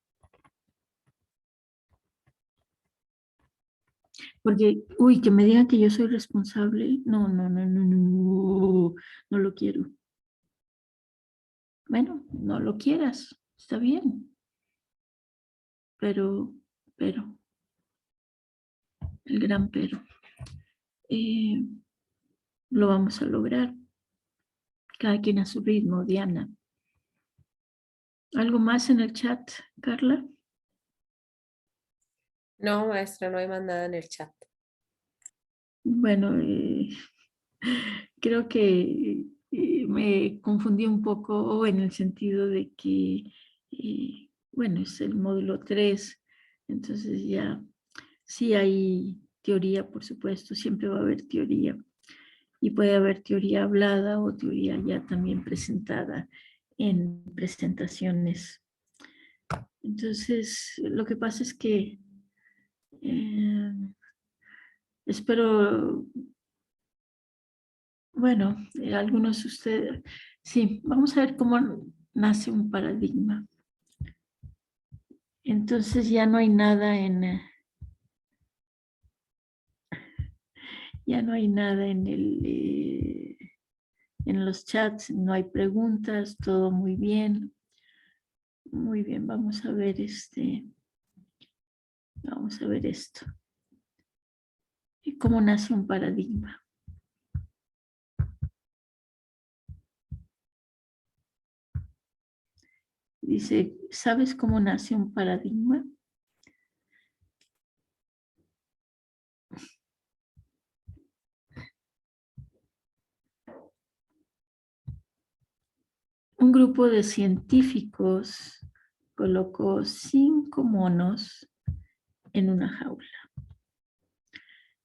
Porque, uy, que me digan que yo soy responsable, no lo quiero. Bueno, no lo quieras, está bien. Pero, el gran pero, lo vamos a lograr. Cada quien a su ritmo, Diana. ¿Algo más en el chat, Carla? No, maestra, no hay más nada en el chat. Bueno, creo que me confundí un poco en el sentido de que, bueno, es el módulo 3, entonces ya sí hay teoría, por supuesto, siempre va a haber teoría. Y puede haber teoría hablada o teoría ya también presentada en presentaciones. Entonces, lo que pasa es que espero, bueno, algunos de ustedes, sí, vamos a ver cómo nace un paradigma. Entonces ya no hay nada ya no hay nada en los chats, no hay preguntas, todo muy bien. Muy bien, vamos a ver vamos a ver esto. ¿Y cómo nace un paradigma? Dice, ¿sabes cómo nace un paradigma? Un grupo de científicos colocó 5 monos en una jaula,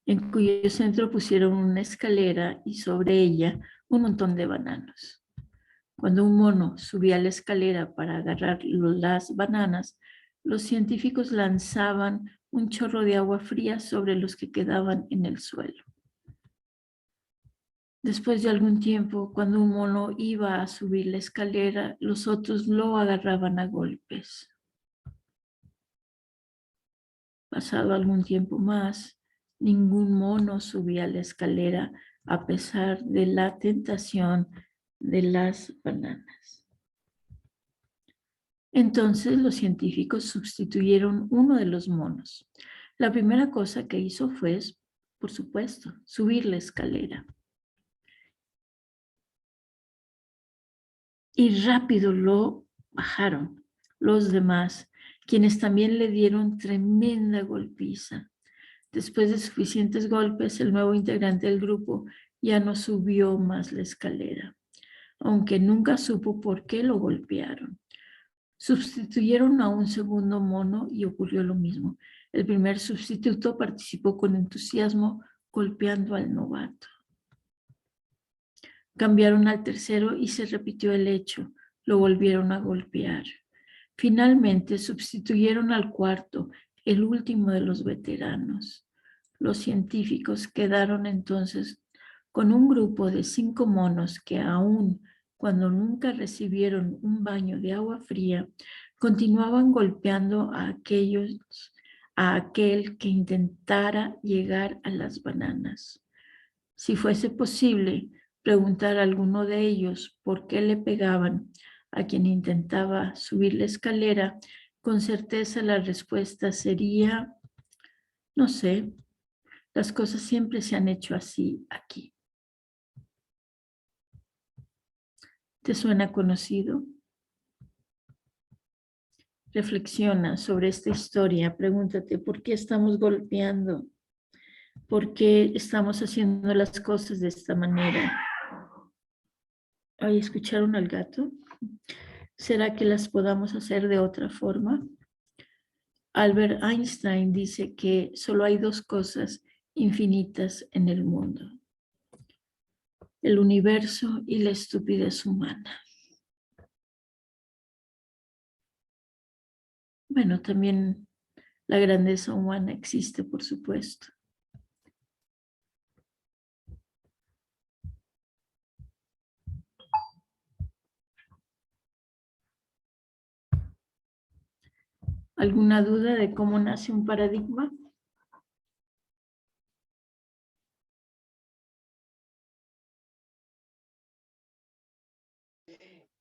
en cuyo centro pusieron una escalera y sobre ella un montón de bananos. Cuando un mono subía la escalera para agarrar las bananas, los científicos lanzaban un chorro de agua fría sobre los que quedaban en el suelo. Después de algún tiempo, cuando un mono iba a subir la escalera, los otros lo agarraban a golpes. Pasado algún tiempo más, ningún mono subía la escalera a pesar de la tentación de las bananas. Entonces los científicos sustituyeron uno de los monos. La primera cosa que hizo fue, por supuesto, subir la escalera. y rápido lo bajaron los demás, quienes también le dieron tremenda golpiza. Después de suficientes golpes, el nuevo integrante del grupo ya no subió más la escalera, aunque nunca supo por qué lo golpearon. Sustituyeron a un segundo mono y ocurrió lo mismo. El primer sustituto participó con entusiasmo golpeando al novato. Cambiaron al tercero y se repitió el hecho. Lo volvieron a golpear. Finalmente sustituyeron al cuarto, el último de los veteranos. Los científicos quedaron entonces con un grupo de 5 monos que aún cuando nunca recibieron un baño de agua fría, continuaban golpeando a aquel que intentara llegar a las bananas. Si fuese posible preguntar a alguno de ellos por qué le pegaban a quien intentaba subir la escalera, con certeza la respuesta sería, no sé, las cosas siempre se han hecho así aquí. ¿Te suena conocido? Reflexiona sobre esta historia, pregúntate por qué estamos golpeando, por qué estamos haciendo las cosas de esta manera. ¿Ay, escucharon al gato? ¿Será que las podamos hacer de otra forma? Albert Einstein dice que solo hay 2 cosas infinitas en el mundo: el universo y la estupidez humana. Bueno, también la grandeza humana existe, por supuesto. ¿Alguna duda de cómo nace un paradigma?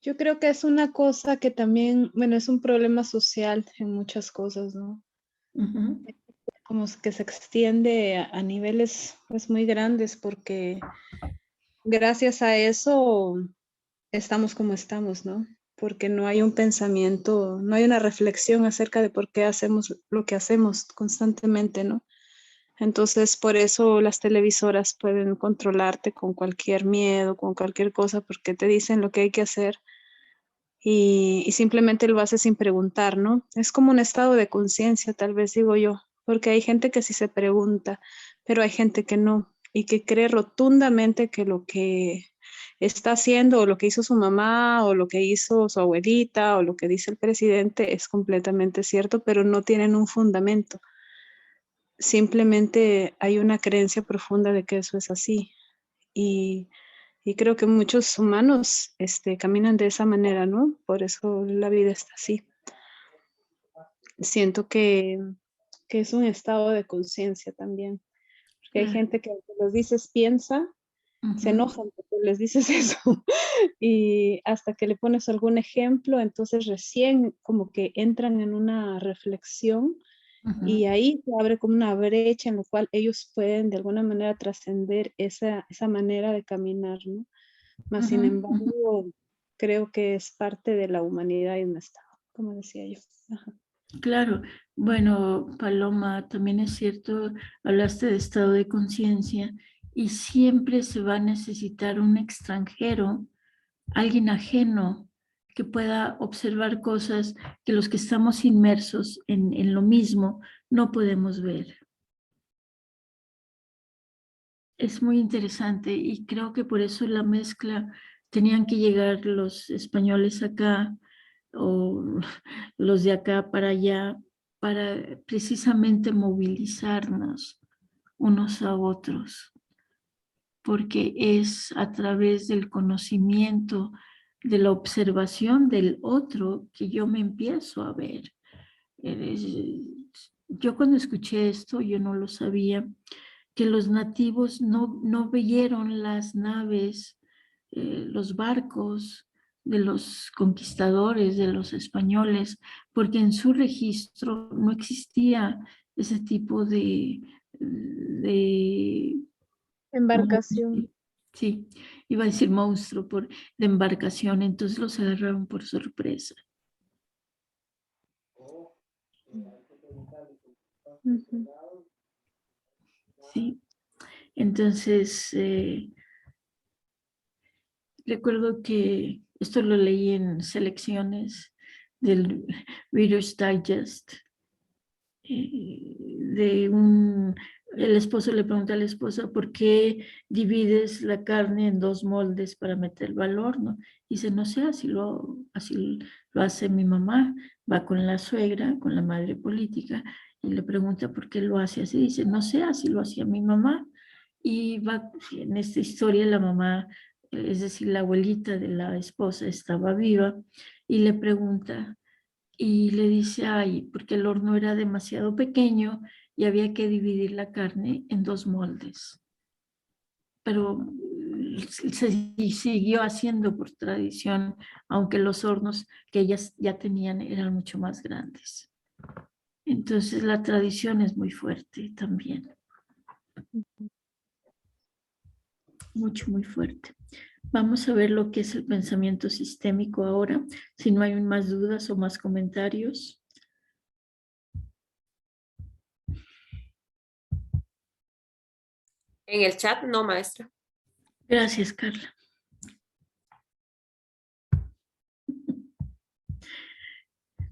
Yo creo que es una cosa que también, bueno, es un problema social en muchas cosas, ¿no? Uh-huh. Como que se extiende a niveles pues muy grandes porque gracias a eso estamos como estamos, ¿no? Porque no hay un pensamiento, no hay una reflexión acerca de por qué hacemos lo que hacemos constantemente, ¿no? Entonces, por eso las televisoras pueden controlarte con cualquier miedo, con cualquier cosa, porque te dicen lo que hay que hacer y simplemente lo haces sin preguntar, ¿no? Es como un estado de conciencia, tal vez digo yo, porque hay gente que sí se pregunta, pero hay gente que no y que cree rotundamente que lo que está haciendo o lo que hizo su mamá o lo que hizo su abuelita o lo que dice el presidente es completamente cierto, pero no tienen un fundamento. Simplemente hay una creencia profunda de que eso es así. Y creo que muchos humanos caminan de esa manera, ¿no? Por eso la vida está así. Siento que es un estado de conciencia también. Porque hay gente que les dices piensa, se enojan porque les dices eso. Y hasta que le pones algún ejemplo, entonces recién como que entran en una reflexión. Y ahí se abre como una brecha en la cual ellos pueden de alguna manera trascender esa manera de caminar, ¿no? Más sin embargo, creo que es parte de la humanidad y un estado, como decía yo. Ajá. Claro, bueno, Paloma, también es cierto, hablaste de estado de conciencia y siempre se va a necesitar un extranjero, alguien ajeno que pueda observar cosas que los que estamos inmersos en lo mismo no podemos ver. Es muy interesante y creo que por eso la mezcla, tenían que llegar los españoles acá o los de acá para allá, para precisamente movilizarnos unos a otros, porque es a través del conocimiento, de la observación del otro que yo me empiezo a ver. Yo cuando escuché esto, yo no lo sabía, que los nativos no vieron las naves, los barcos de los conquistadores, de los españoles, porque en su registro no existía ese tipo de Embarcación. Sí, iba a decir monstruo de embarcación, entonces los agarraron por sorpresa. Ujú. Sí, entonces recuerdo que esto lo leí en selecciones del Reader's Digest, el esposo le pregunta a la esposa, ¿por qué divides la carne en 2 moldes para meterlo al horno? Dice, no sé, así lo hace mi mamá, va con la suegra, con la madre política, y le pregunta por qué lo hace así. Dice, no sé, así lo hacía mi mamá. Y va, en esta historia la mamá, es decir, la abuelita de la esposa estaba viva, y le pregunta, y le dice, ay, porque el horno era demasiado pequeño y había que dividir la carne en 2 moldes. Pero se siguió haciendo por tradición, aunque los hornos que ellas ya tenían eran mucho más grandes. Entonces la tradición es muy fuerte también. Mucho, muy fuerte. Vamos a ver lo que es el pensamiento sistémico ahora, si no hay más dudas o más comentarios. En el chat no, maestra. Gracias, Carla.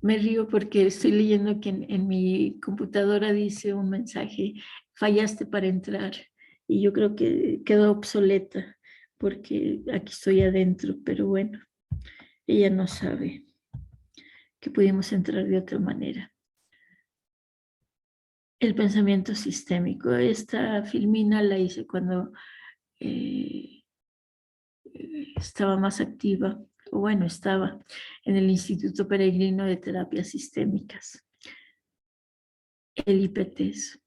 Me río porque estoy leyendo que en mi computadora dice un mensaje, fallaste para entrar. Y yo creo que quedó obsoleta porque aquí estoy adentro, pero bueno, ella no sabe que pudimos entrar de otra manera. El pensamiento sistémico. Esta filmina la hice cuando estaba más activa, o bueno, estaba en el Instituto Peregrino de Terapias Sistémicas, el IPTES.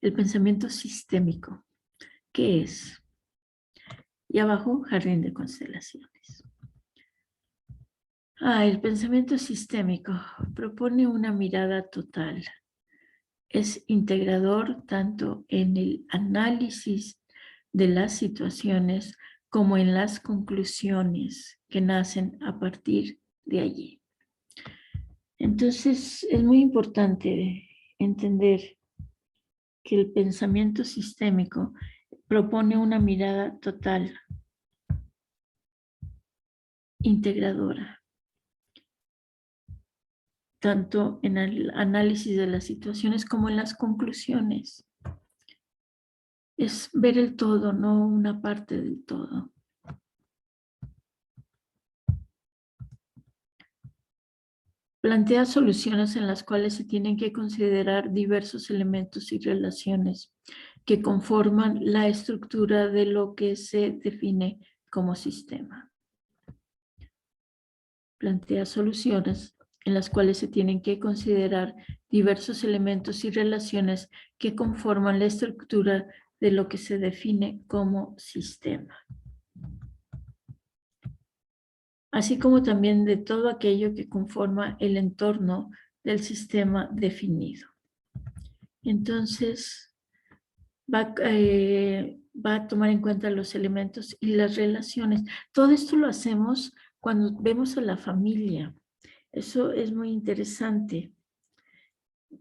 El pensamiento sistémico, ¿qué es? Y abajo, jardín de constelaciones. El pensamiento sistémico propone una mirada total. Es integrador tanto en el análisis de las situaciones como en las conclusiones que nacen a partir de allí. Entonces, es muy importante entender que el pensamiento sistémico propone una mirada total, integradora, tanto en el análisis de las situaciones como en las conclusiones. Es ver el todo, no una parte del todo. Plantea soluciones en las cuales se tienen que considerar diversos elementos y relaciones que conforman la estructura de lo que se define como sistema. Plantea soluciones en las cuales se tienen que considerar diversos elementos y relaciones que conforman la estructura de lo que se define como sistema. Así como también de todo aquello que conforma el entorno del sistema definido. Entonces, va a tomar en cuenta los elementos y las relaciones. Todo esto lo hacemos cuando vemos a la familia. Eso es muy interesante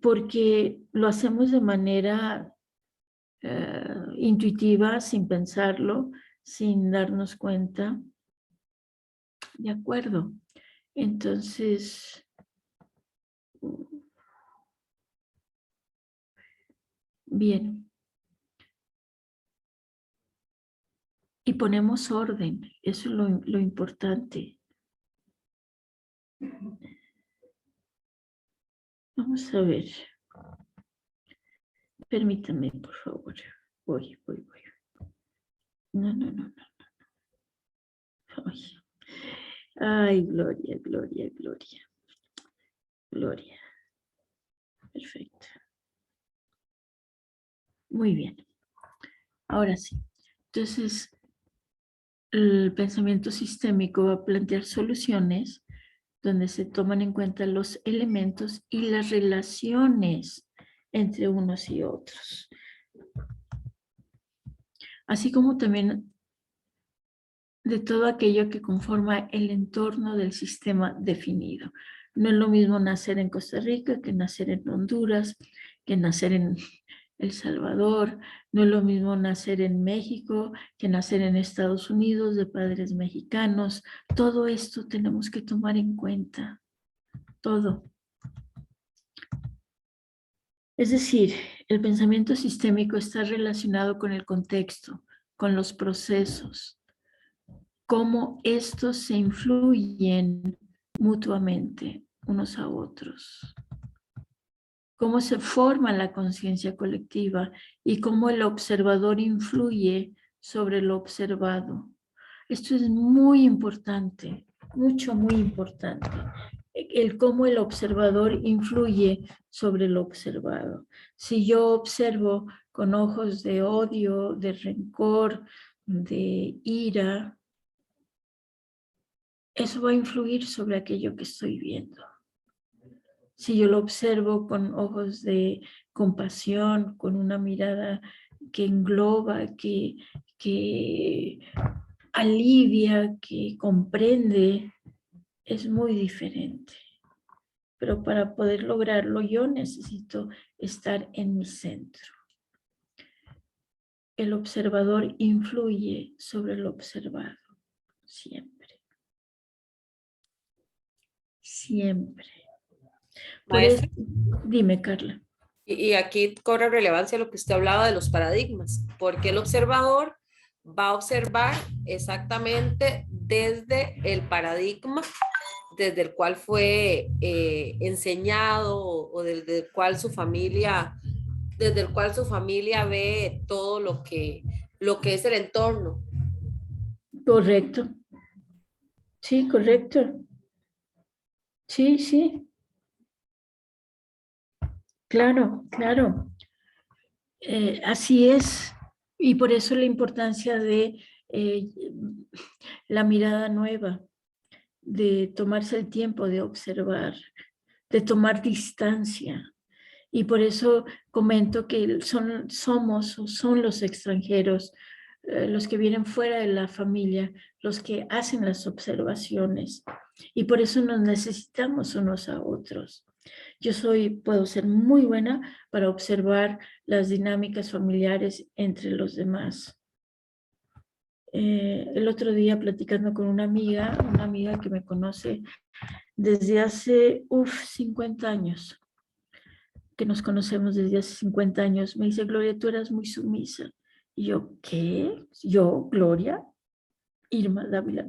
porque lo hacemos de manera intuitiva, sin pensarlo, sin darnos cuenta. De acuerdo. Entonces, bien. Y ponemos orden, eso es lo importante. Vamos a ver. Permítame, por favor. Voy. No. Ay, Gloria. Perfecto. Muy bien. Ahora sí. Entonces, el pensamiento sistémico va a plantear soluciones donde se toman en cuenta los elementos y las relaciones entre unos y otros. Así como también de todo aquello que conforma el entorno del sistema definido. No es lo mismo nacer en Costa Rica que nacer en Honduras, que nacer en El Salvador. No es lo mismo nacer en México que nacer en Estados Unidos de padres mexicanos. Todo esto tenemos que tomar en cuenta. Todo. Es decir, el pensamiento sistémico está relacionado con el contexto, con los procesos, cómo estos se influyen mutuamente unos a otros, cómo se forma la conciencia colectiva y cómo el observador influye sobre lo observado. Esto es muy importante, muy importante. El cómo el observador influye sobre lo observado. Si yo observo con ojos de odio, de rencor, de ira, eso va a influir sobre aquello que estoy viendo. Si yo lo observo con ojos de compasión, con una mirada que engloba, que alivia, que comprende, es muy diferente. Pero para poder lograrlo yo necesito estar en mi centro. El observador influye sobre el observado, siempre. Siempre. Por eso, dime, Carla. Y aquí cobra relevancia lo que usted hablaba de los paradigmas, porque el observador va a observar exactamente desde el paradigma desde el cual fue enseñado o desde el cual su familia ve todo lo que es el entorno. Correcto. Sí, correcto. Sí, sí. Claro, claro. Así es. Y por eso la importancia de la mirada nueva, de tomarse el tiempo de observar, de tomar distancia. Y por eso comento que somos o son los extranjeros, los que vienen fuera de la familia, los que hacen las observaciones. Y por eso nos necesitamos unos a otros. Yo puedo ser muy buena para observar las dinámicas familiares entre los demás. El otro día platicando con una amiga que me conoce desde hace 50 años, que nos conocemos desde hace 50 años, me dice, Gloria, tú eras muy sumisa. Y yo, ¿qué? Yo, Gloria, Irma Dávila,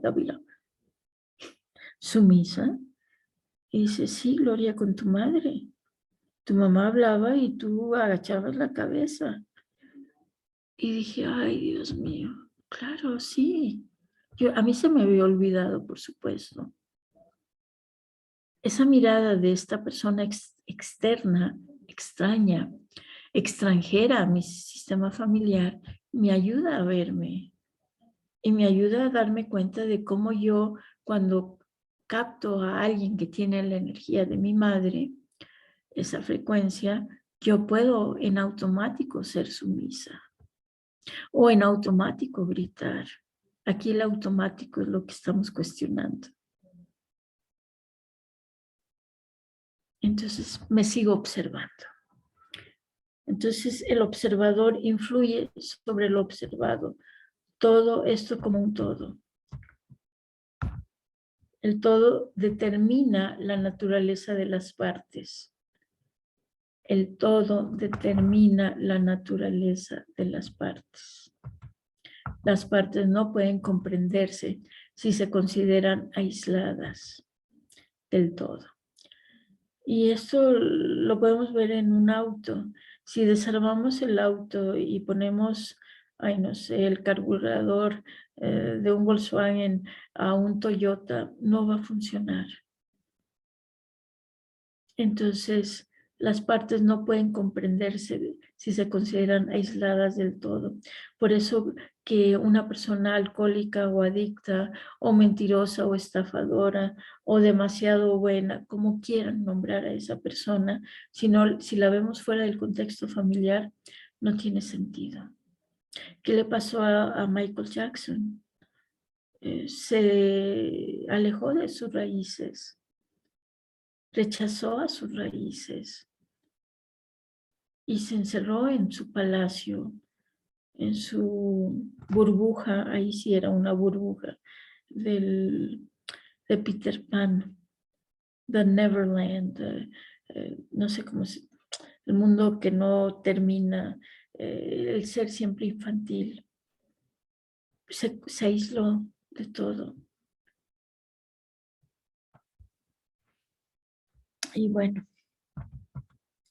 ¿sumisa? Y dice, sí, Gloria, con tu madre. Tu mamá hablaba y tú agachabas la cabeza. Y dije, ay, Dios mío, claro, sí. A mí se me había olvidado, por supuesto. Esa mirada de esta persona externa, extraña, extranjera a mi sistema familiar, me ayuda a verme y me ayuda a darme cuenta de cómo yo, cuando capto a alguien que tiene la energía de mi madre, esa frecuencia, yo puedo en automático ser sumisa o en automático gritar. Aquí el automático es lo que estamos cuestionando. Entonces me sigo observando. Entonces el observador influye sobre lo observado. Todo esto como un todo. El todo determina la naturaleza de las partes. El todo determina la naturaleza de las partes. Las partes no pueden comprenderse si se consideran aisladas del todo. Y esto lo podemos ver en un auto. Si desarmamos el auto y ponemos, ay, no sé, el carburador de un Volkswagen a un Toyota, no va a funcionar. Entonces, las partes no pueden comprenderse si se consideran aisladas del todo. Por eso que una persona alcohólica o adicta o mentirosa o estafadora o demasiado buena, como quieran nombrar a esa persona, si la vemos fuera del contexto familiar, no tiene sentido. ¿Qué le pasó a Michael Jackson? se alejó de sus raíces, rechazó a sus raíces y se encerró en su palacio, en su burbuja. Ahí sí era una burbuja de Peter Pan, The Neverland, no sé cómo se, el mundo que no termina, el ser siempre infantil. Se aisló de todo. Y bueno,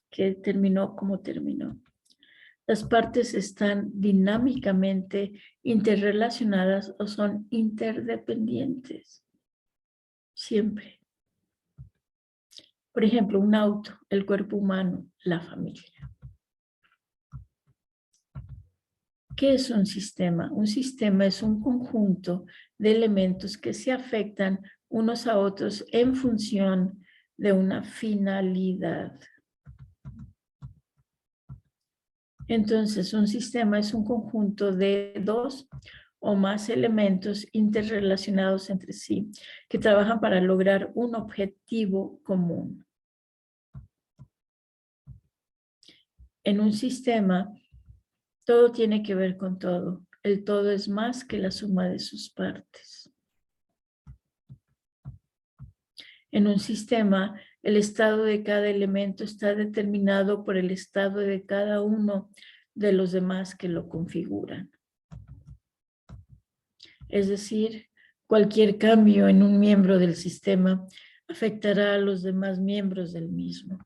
que terminó como terminó. Las partes están dinámicamente interrelacionadas o son interdependientes. Siempre. Por ejemplo, un auto, el cuerpo humano, la familia. ¿Qué es un sistema? Un sistema es un conjunto de elementos que se afectan unos a otros en función de una finalidad. Entonces, un sistema es un conjunto de dos o más elementos interrelacionados entre sí que trabajan para lograr un objetivo común. En un sistema, todo tiene que ver con todo. El todo es más que la suma de sus partes. En un sistema, el estado de cada elemento está determinado por el estado de cada uno de los demás que lo configuran. Es decir, cualquier cambio en un miembro del sistema afectará a los demás miembros del mismo.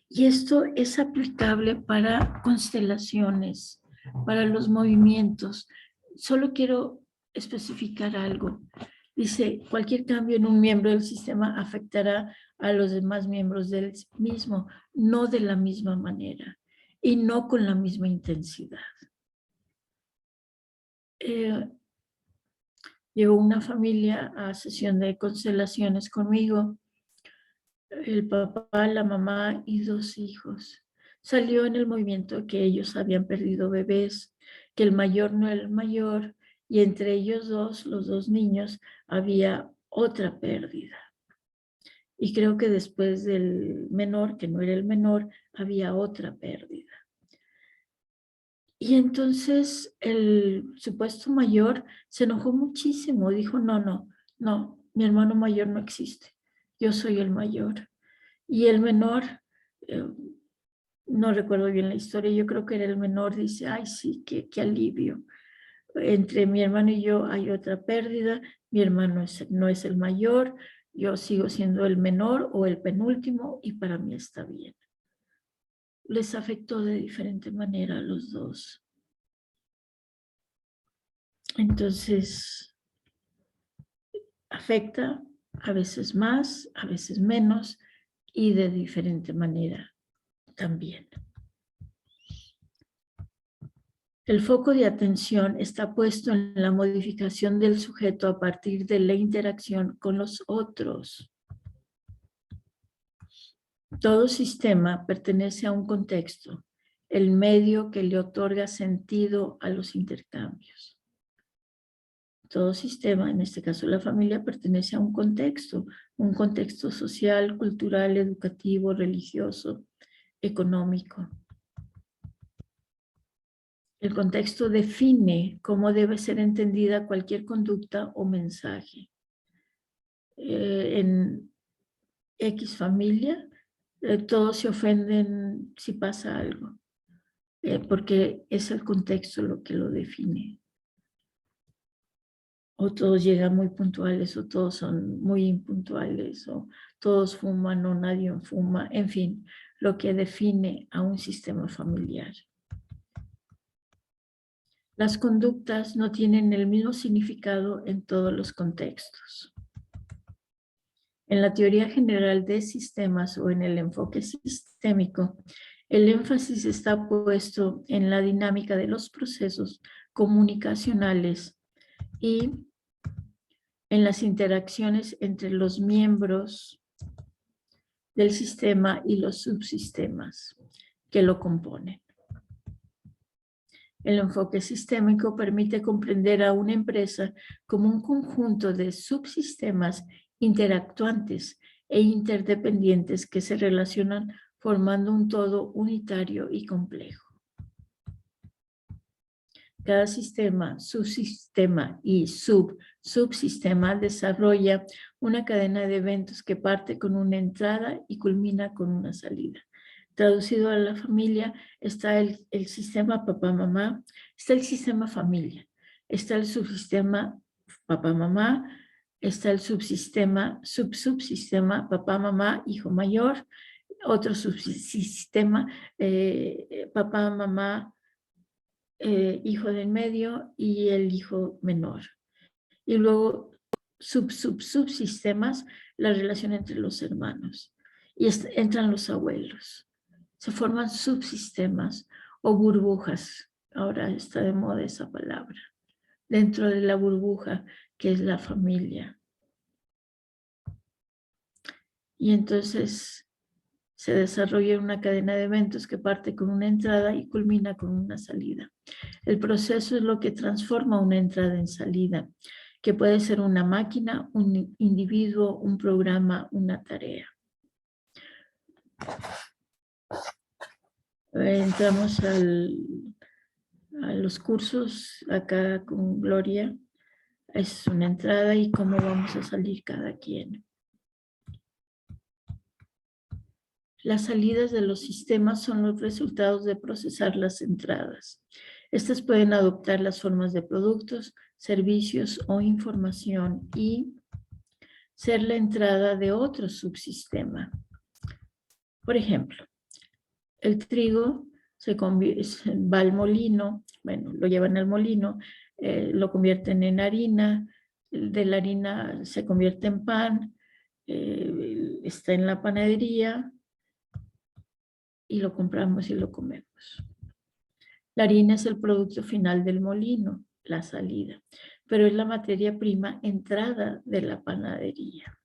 Y esto es aplicable para constelaciones, para los movimientos. Solo quiero especificar algo. Dice, cualquier cambio en un miembro del sistema afectará a los demás miembros del mismo, no de la misma manera y no con la misma intensidad. Llegó una familia a sesión de constelaciones conmigo, el papá, la mamá y 2 hijos. Salió en el movimiento que ellos habían perdido bebés, que el mayor no era el mayor, y entre ellos dos, los 2 niños, había otra pérdida. Y creo que después del menor, que no era el menor, había otra pérdida. Y entonces el supuesto mayor se enojó muchísimo, dijo, no, mi hermano mayor no existe, yo soy el mayor. Y el menor, no recuerdo bien la historia, yo creo que era el menor, dice, ay sí, qué alivio. Entre mi hermano y yo hay otra pérdida, mi hermano no es el mayor, yo sigo siendo el menor o el penúltimo y para mí está bien. Les afectó de diferente manera a los dos. Entonces, afecta a veces más, a veces menos y de diferente manera también. El foco de atención está puesto en la modificación del sujeto a partir de la interacción con los otros. Todo sistema pertenece a un contexto, el medio que le otorga sentido a los intercambios. Todo sistema, en este caso la familia, pertenece a un contexto social, cultural, educativo, religioso, económico. El contexto define cómo debe ser entendida cualquier conducta o mensaje. En X familia, todos se ofenden si pasa algo, porque es el contexto lo que lo define. O todos llegan muy puntuales, o todos son muy impuntuales, o todos fuman o nadie fuma, en fin, lo que define a un sistema familiar. Las conductas no tienen el mismo significado en todos los contextos. En la teoría general de sistemas o en el enfoque sistémico, el énfasis está puesto en la dinámica de los procesos comunicacionales y en las interacciones entre los miembros del sistema y los subsistemas que lo componen. El enfoque sistémico permite comprender a una empresa como un conjunto de subsistemas interactuantes e interdependientes que se relacionan formando un todo unitario y complejo. Cada sistema, subsistema y subsistema desarrolla una cadena de eventos que parte con una entrada y culmina con una salida. Traducido a la familia, está el sistema papá-mamá, está el sistema familia, está el subsistema papá-mamá, está el subsistema, subsistema papá-mamá, hijo mayor, otro subsistema papá-mamá, hijo del medio y el hijo menor. Y luego subsistemas, la relación entre los hermanos. Y entran los abuelos. Se forman subsistemas o burbujas. Ahora está de moda esa palabra. Dentro de la burbuja que es la familia. Y entonces se desarrolla una cadena de eventos que parte con una entrada y culmina con una salida. El proceso es lo que transforma una entrada en salida, que puede ser una máquina, un individuo, un programa, una tarea. Entramos a los cursos acá con Gloria. Es una entrada y cómo vamos a salir cada quien. Las salidas de los sistemas son los resultados de procesar las entradas. Estas pueden adoptar las formas de productos, servicios o información y ser la entrada de otro subsistema. Por ejemplo, el trigo va al molino, bueno, lo llevan al molino, lo convierten en harina, de la harina se convierte en pan, está en la panadería, y lo compramos y lo comemos. La harina es el producto final del molino, la salida, pero es la materia prima entrada de la panadería.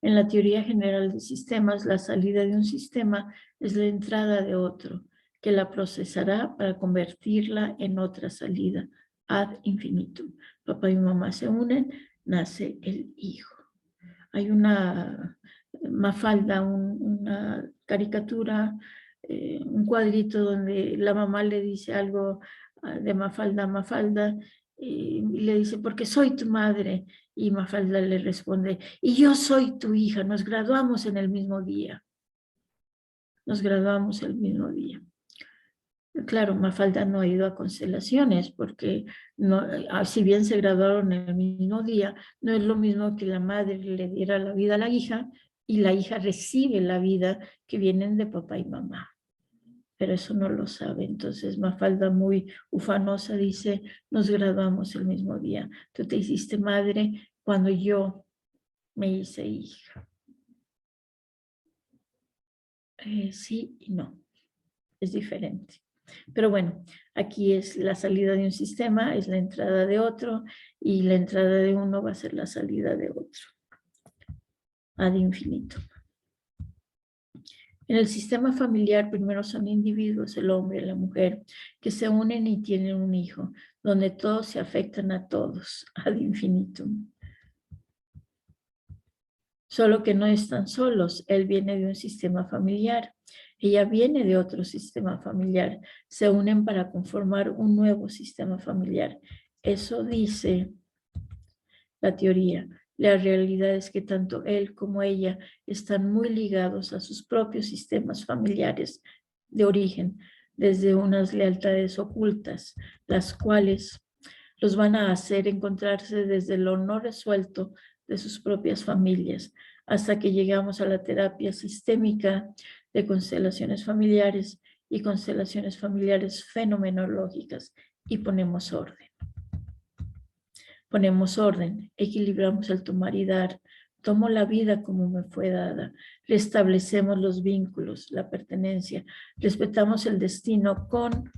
En la teoría general de sistemas, la salida de un sistema es la entrada de otro, que la procesará para convertirla en otra salida, ad infinitum. Papá y mamá se unen, nace el hijo. Hay una Mafalda, una caricatura, un cuadrito donde la mamá le dice algo de Mafalda a Mafalda y le dice, porque soy tu madre. Y Mafalda le responde, y yo soy tu hija, nos graduamos en el mismo día. Nos graduamos el mismo día. Claro, Mafalda no ha ido a Constelaciones porque no, si bien se graduaron en el mismo día, no es lo mismo que la madre le diera la vida a la hija y la hija recibe la vida que vienen de papá y mamá. Pero eso no lo sabe. Entonces Mafalda, muy ufanosa, dice, nos graduamos el mismo día. Tú te hiciste madre cuando yo me hice hija. Sí y no. Es diferente. Pero bueno, aquí es la salida de un sistema, es la entrada de otro, y la entrada de uno va a ser la salida de otro. Ad infinitum. En el sistema familiar, primero son individuos, el hombre y la mujer, que se unen y tienen un hijo, donde todos se afectan a todos, ad infinitum. Solo que no están solos, él viene de un sistema familiar, ella viene de otro sistema familiar, se unen para conformar un nuevo sistema familiar. Eso dice la teoría. La realidad es que tanto él como ella están muy ligados a sus propios sistemas familiares de origen, desde unas lealtades ocultas, las cuales los van a hacer encontrarse desde lo no resuelto de sus propias familias, hasta que llegamos a la terapia sistémica de constelaciones familiares y constelaciones familiares fenomenológicas y ponemos orden. Ponemos orden, equilibramos el tomar y dar, tomo la vida como me fue dada, restablecemos los vínculos, la pertenencia, respetamos el destino con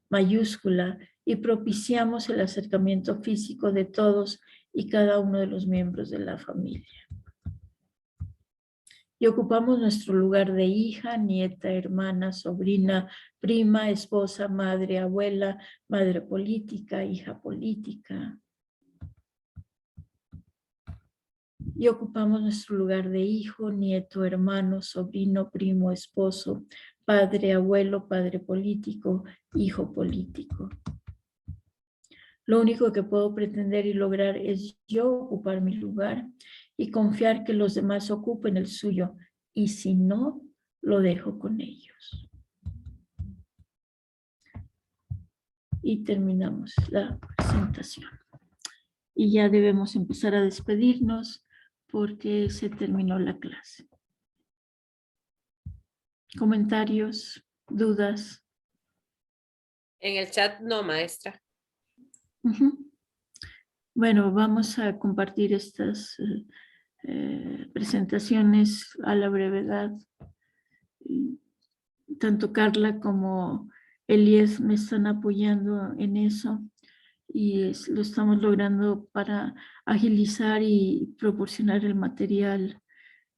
mayúscula y propiciamos el acercamiento físico de todos y cada uno de los miembros de la familia. y ocupamos nuestro lugar de hija, nieta, hermana, sobrina, prima, esposa, madre, abuela, madre política, hija política. Y ocupamos nuestro lugar de hijo, nieto, hermano, sobrino, primo, esposo, padre, abuelo, padre político, hijo político. Lo único que puedo pretender y lograr es yo ocupar mi lugar y confiar que los demás ocupen el suyo. Y si no, lo dejo con ellos. Y terminamos la presentación. Y ya debemos empezar a despedirnos porque se terminó la clase. ¿Comentarios? ¿Dudas? En el chat no, maestra. Bueno, vamos a compartir estas presentaciones a la brevedad. Tanto Carla como Elías me están apoyando en eso y lo estamos logrando para agilizar y proporcionar el material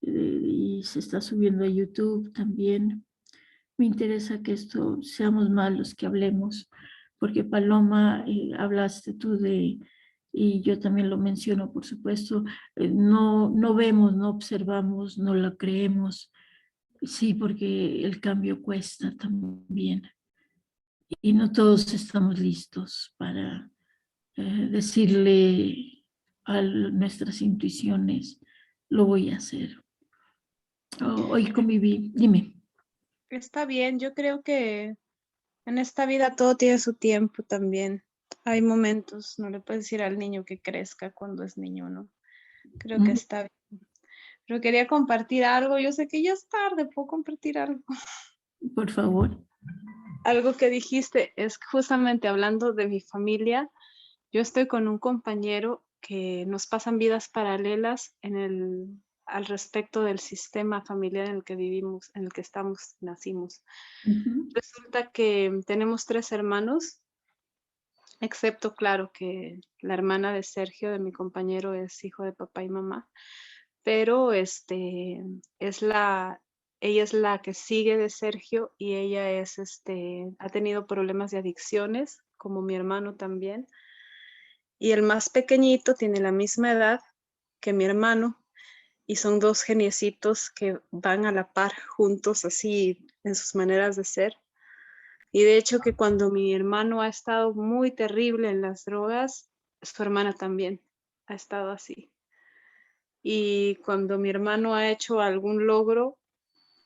y se está subiendo a YouTube también. Me interesa que esto seamos más los que hablemos, porque Paloma, hablaste tú de, y yo también lo menciono, por supuesto, no vemos, no observamos, no lo creemos. Sí, porque el cambio cuesta también. Y no todos estamos listos para decirle a nuestras intuiciones, lo voy a hacer. Hoy conviví, dime. Está bien, yo creo que en esta vida todo tiene su tiempo también. Hay momentos, no le puedes decir al niño que crezca cuando es niño, ¿no? Creo que está bien. Pero quería compartir algo, yo sé que ya es tarde, ¿puedo compartir algo? Por favor. Algo que dijiste es justamente hablando de mi familia. Yo estoy con un compañero que nos pasan vidas paralelas al respecto del sistema familiar en el que vivimos, en el que nacimos. Resulta que tenemos 3 hermanos, excepto, claro, que la hermana de Sergio, de mi compañero, es hijo de papá y mamá, pero ella es la que sigue de Sergio y ella ha tenido problemas de adicciones, como mi hermano también. Y el más pequeñito tiene la misma edad que mi hermano y son 2 geniecitos que van a la par juntos así en sus maneras de ser. Y de hecho que cuando mi hermano ha estado muy terrible en las drogas, su hermana también ha estado así. Y cuando mi hermano ha hecho algún logro,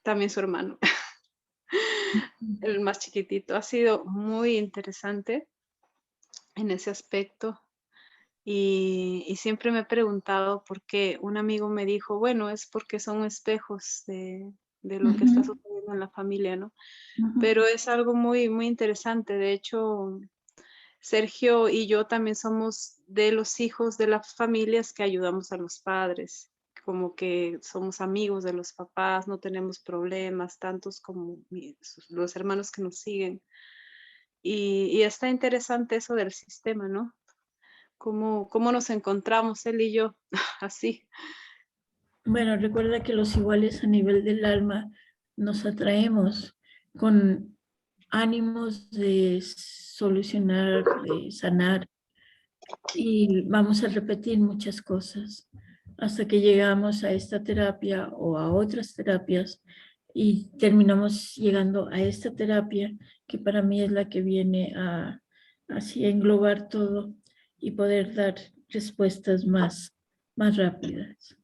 también su hermano, el más chiquitito. Ha sido muy interesante en ese aspecto. Y siempre me he preguntado por qué. Un amigo me dijo, bueno, es porque son espejos de lo que está sucediendo en la familia, ¿no? Pero es algo muy, muy interesante. De hecho, Sergio y yo también somos de los hijos de las familias que ayudamos a los padres, como que somos amigos de los papás, no tenemos problemas, tantos como los hermanos que nos siguen. Y está interesante eso del sistema, ¿no? Cómo nos encontramos él y yo, así. Bueno, recuerda que los iguales a nivel del alma nos atraemos con ánimos de solucionar, de sanar, y vamos a repetir muchas cosas hasta que llegamos a esta terapia o a otras terapias y terminamos llegando a esta terapia que para mí es la que viene a así englobar todo y poder dar respuestas más rápidas.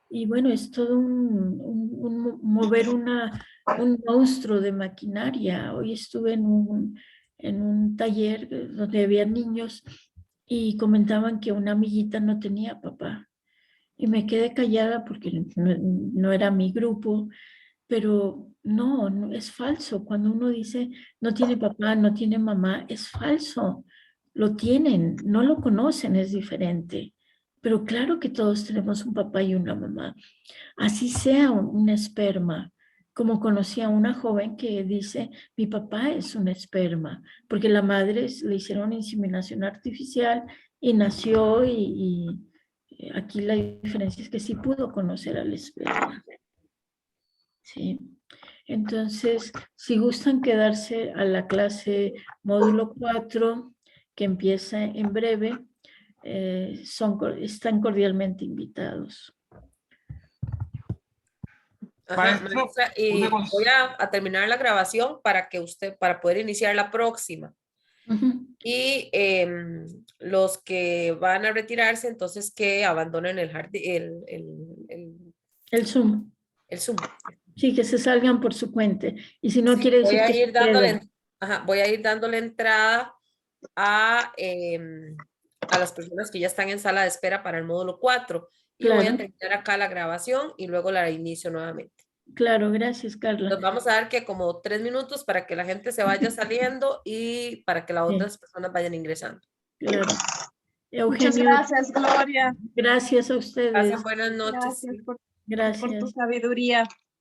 Y bueno, es todo mover un monstruo de maquinaria. Hoy estuve en un taller donde había niños y comentaban que una amiguita no tenía papá. Y me quedé callada porque no era mi grupo, pero no, es falso. Cuando uno dice no tiene papá, no tiene mamá, es falso. Lo tienen, no lo conocen, es diferente. Pero claro que todos tenemos un papá y una mamá. Así sea un esperma. Como conocí a una joven que dice, mi papá es un esperma, porque la madre le hicieron inseminación artificial y nació y aquí la diferencia es que sí pudo conocer al espejo. Sí. Entonces, si gustan quedarse a la clase módulo 4, que empieza en breve, están cordialmente invitados. Ajá, Maestra, maestra, y una voy consulta. a terminar la grabación para poder iniciar la próxima. Ujú. Y los que van a retirarse, entonces que abandonen el El Zoom. Zoom. Sí, que se salgan por su cuenta. Y si no, Sí, quiere voy decir a que se ir dándole, queden. voy a ir dándole entrada a las personas que ya están en sala de espera para el módulo 4. Y voy a Claro, terminar acá la grabación y luego la inicio nuevamente. claro, gracias, Carla. Nos vamos a dar que como 3 minutos para que la gente se vaya saliendo y para que las Sí. otras personas vayan ingresando. Claro. Muchas Eugenio, gracias, Gloria. gracias a ustedes. Pasen buenas noches. Gracias por tu Gracias. sabiduría.